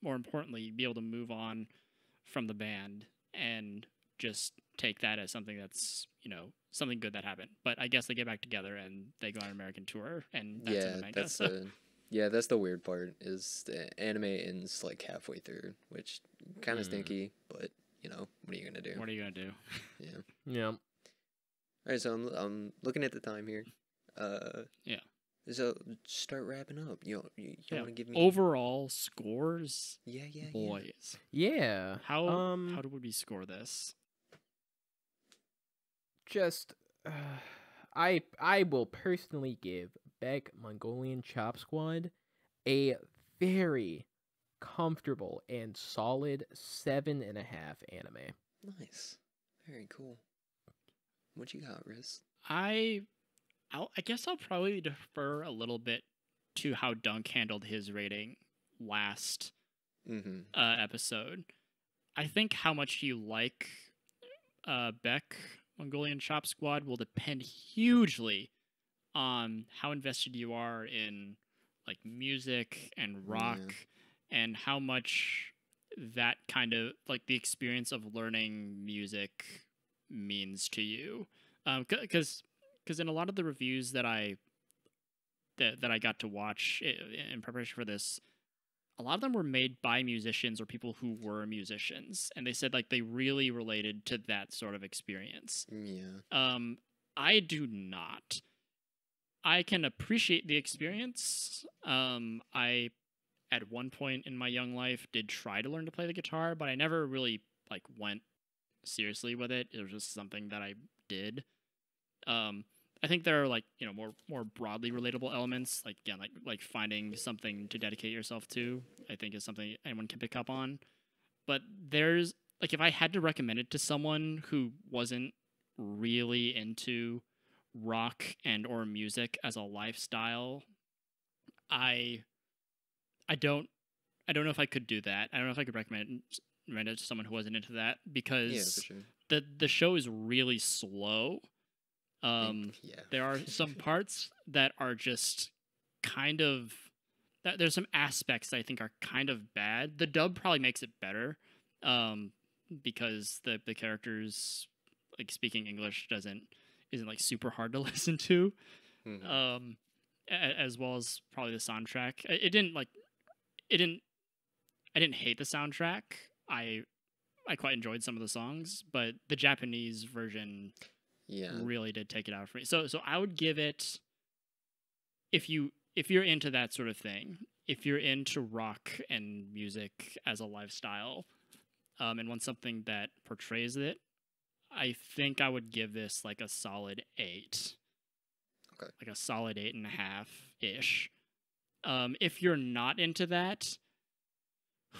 more importantly, be able to move on from the band and just take that as something that's, something good that happened. But I guess they get back together and they go on an American tour, and that's in the manga. That's the weird part, is the anime ends like halfway through, which kind of stinky, but what are you gonna do? What are you gonna do? Yeah. Yeah. All right, so I'm looking at the time here. Yeah. So start wrapping up. You want to give me overall scores? Yeah. Boys. Yeah. How do we score this? Just, I will personally give Beck Mongolian Chop Squad a very comfortable and solid 7.5 anime. Nice. Very cool. What you got, Riz? I guess I'll probably defer a little bit to how Dunk handled his rating last episode. I think how much you like Beck Mongolian Chop Squad will depend hugely on how invested you are in like music and rock, and how much that kind of like the experience of learning music means to you. Because in a lot of the reviews that I got to watch in preparation for this, a lot of them were made by musicians or people who were musicians, and they said like they really related to that sort of experience. Yeah. I do not. I can appreciate the experience. I at one point in my young life did try to learn to play the guitar, but I never really like went seriously with it. It was just something that I did. I think there are like more broadly relatable elements, like again like finding something to dedicate yourself to. I think is something anyone can pick up on. But there's like if I had to recommend it to someone who wasn't really into rock and or music as a lifestyle, I don't know if I could do that. I don't know if I could recommend it to someone who wasn't into that, because For sure. the show is really slow. There are some parts that are just kind of there's some aspects that I think are kind of bad. The dub probably makes it better, because the characters like speaking English isn't like super hard to listen to, as well as probably the soundtrack. I didn't hate the soundtrack. I quite enjoyed some of the songs, but the Japanese version really did take it out for me. So I would give it, if you're into that sort of thing, if you're into rock and music as a lifestyle, and want something that portrays it, I think I would give this like a solid 8. Okay. Like a solid 8.5-ish. If you're not into that,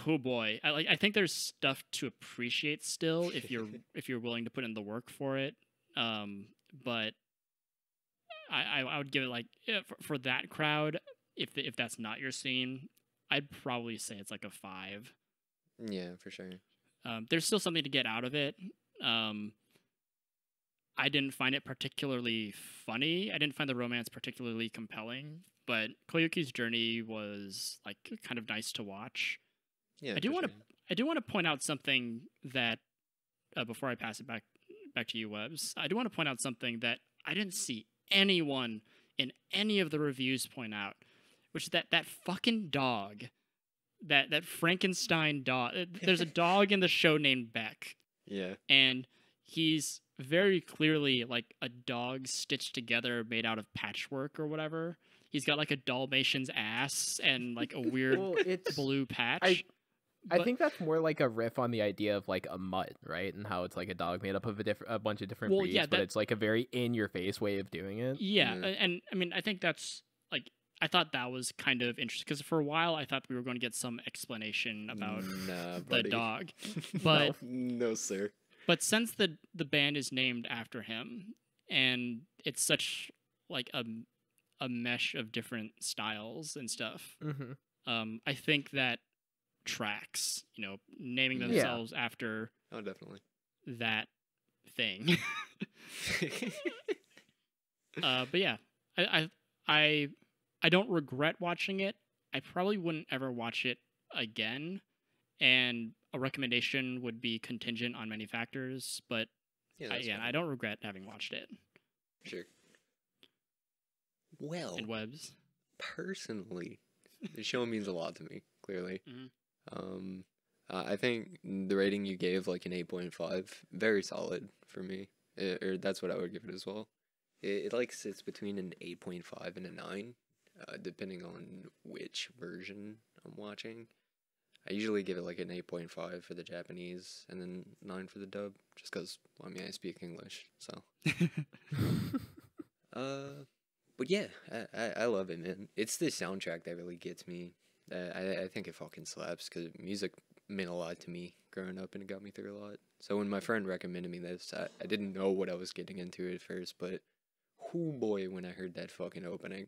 oh boy, I think there's stuff to appreciate still if you're willing to put in the work for it. But I would give it like for that crowd, if that's not your scene, I'd probably say it's like a 5. Yeah, for sure. There's still something to get out of it. I didn't find it particularly funny. I didn't find the romance particularly compelling, but Koyuki's journey was like kind of nice to watch. Yeah, I do want to point out something that before I pass it back to you, Webbs. I do want to point out something that I didn't see anyone in any of the reviews point out, which is that fucking dog, that Frankenstein dog. There's a dog in the show named Beck. Yeah. And he's very clearly like a dog stitched together made out of patchwork or whatever. He's got like a Dalmatian's ass and like a weird blue patch. I think that's more like a riff on the idea of like a mutt, right? And how it's like a dog made up of a bunch of different breeds, but it's like a very in-your-face way of doing it. Yeah, and I mean, I think that's like, I thought that was kind of interesting, because for a while I thought we were going to get some explanation about the dog. But no, sir. But since the band is named after him, and it's such like a mesh of different styles and stuff, I think that tracks, naming themselves after definitely that thing. But yeah, I don't regret watching it. I probably wouldn't ever watch it again, and a recommendation would be contingent on many factors. But I don't regret having watched it. Sure. Well, In webs, personally, the show means a lot to me. Clearly, Mhm. I think the rating you gave, like an 8.5, very solid for me. Or that's what I would give it as well. It like sits between an 8.5 and a 9, depending on which version I'm watching. I usually give it like an 8.5 for the Japanese and then 9 for the dub, just because, well, I mean, I speak English, so. But yeah, I love it, man. It's the soundtrack that really gets me. I think it fucking slaps, because music meant a lot to me growing up, and it got me through a lot. So when my friend recommended me this, I didn't know what I was getting into at first, but whoo boy, when I heard that fucking opening.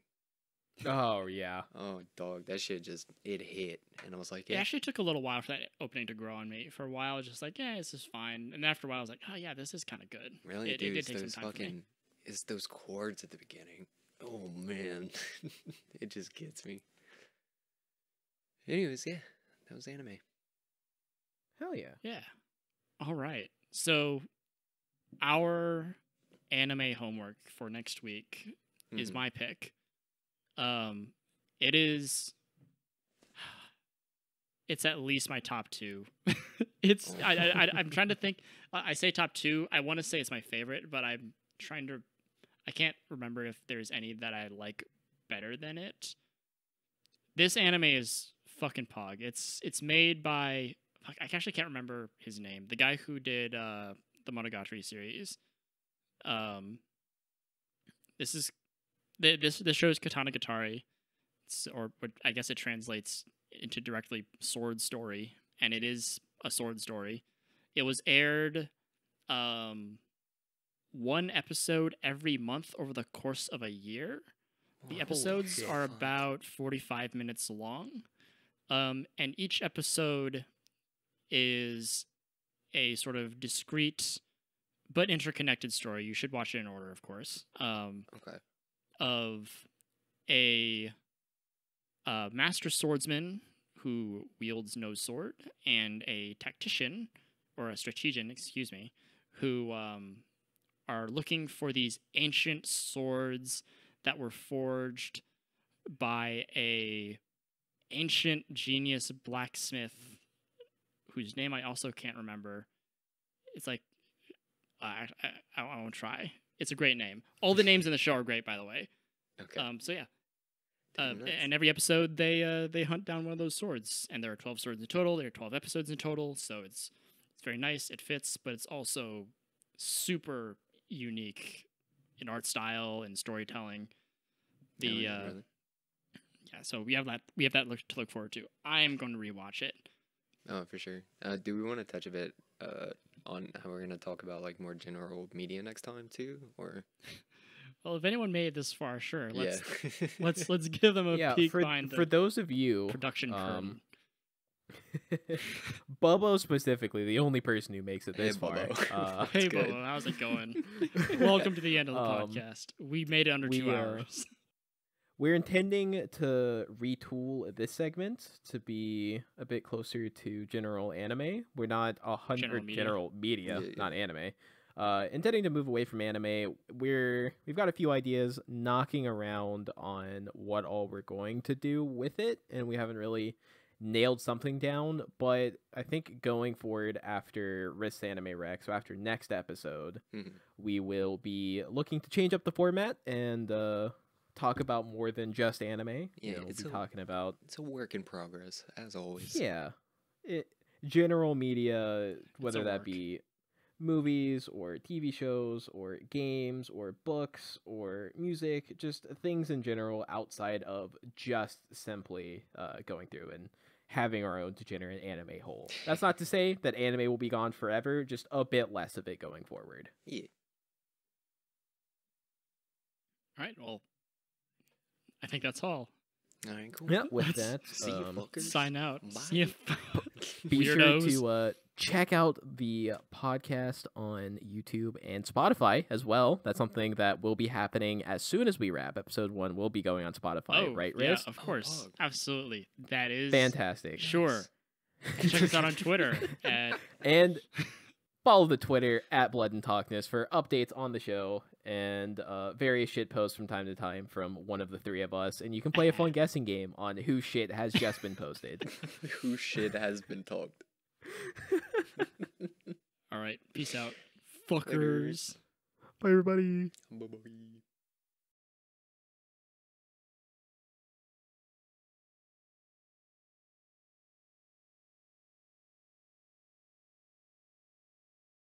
Oh yeah. Oh, dog, that shit just, it hit. And I was like, It yeah, actually took a little while for that opening to grow on me. For a while, I was just like, yeah, this is fine. And after a while, I was like, oh yeah, this is kind of good. really, It dude, did it's take some those time for me. fucking, it's those chords at the beginning. Oh, man. It just gets me. Anyways, yeah, that was anime. Hell yeah. Yeah. All right. So our anime homework for next week is Mhm. my pick. It is. It's at least my top 2. It's. I'm trying to think. I say top 2. I want to say it's my favorite, but I'm trying to. I can't remember if there's any that I like better than it. This anime is fucking pog. It's made by. I actually can't remember his name. The guy who did the Monogatari series. This is this show is Katanagatari, or I guess it translates into directly sword story, and it is a sword story. It was aired one episode every month over the course of a year. The Holy episodes shit, are fuck. about 45 minutes long, and each episode is a sort of discrete but interconnected story. You should watch it in order, of course. Okay. Of a master swordsman who wields no sword and a tactician, or a strategian, excuse me, who are looking for these ancient swords that were forged by a ancient genius blacksmith whose name I also can't remember. It's like I won't try. It's a great name. All the names in the show are great, by the way. Okay. So yeah. Damn, that's- And every episode they hunt down one of those swords, and there are 12 swords in total. There are 12 episodes in total, so it's very nice. It fits, but it's also super unique in art style and storytelling. Yeah, really. Yeah, so we have that to look forward to. I am going to rewatch it. Oh, for sure. Do we want to touch a bit on how we're gonna talk about like more general media next time too, or? Well, if anyone made it this far, sure. Let's Yeah. let's give them a Yeah, peek for behind the those of you, production curtain. Bubbo specifically, the only person who makes it Hey, this far. Bubbo. Hey, good. Bobo, how's it going? Welcome to the end of the podcast. We made it under 2 hours. We're intending to retool this segment to be a bit closer to general anime. We're not general media, Yeah. not anime. Intending to move away from anime. We've got a few ideas knocking around on what all we're going to do with it, and we haven't really nailed something down. But I think going forward after Wriste Anime Rec, so after next episode, Mhm. we will be looking to change up the format and talk about more than just anime. Yeah, We'll it's be a- talking about It's a work in progress, as always. general media, whether a that work. be movies or TV shows or games or books or music, just things in general outside of just simply going through and having our own degenerate anime hole. That's not to say that anime will be gone forever, just a bit less of it going forward. Yeah. All right, well, I think that's all. All right, cool. Yeah, with Let's that, See you fuckers. Sign out. Bye. See you. be sure Weirdos. to check out the podcast on YouTube and Spotify as well. That's something that will be happening as soon as we wrap. Episode 1 will be going on Spotify, right, yeah, Wriste? of course. Absolutely. That is Fantastic. Sure. And check us out on Twitter at And follow the Twitter at Blood and Talkness for updates on the show and various shit posts from time to time from one of the three of us. And you can play a fun guessing game on whose shit has just been posted. Whose shit has been talked. All right. Peace out. Fuckers. Bye, everybody. Bye-bye.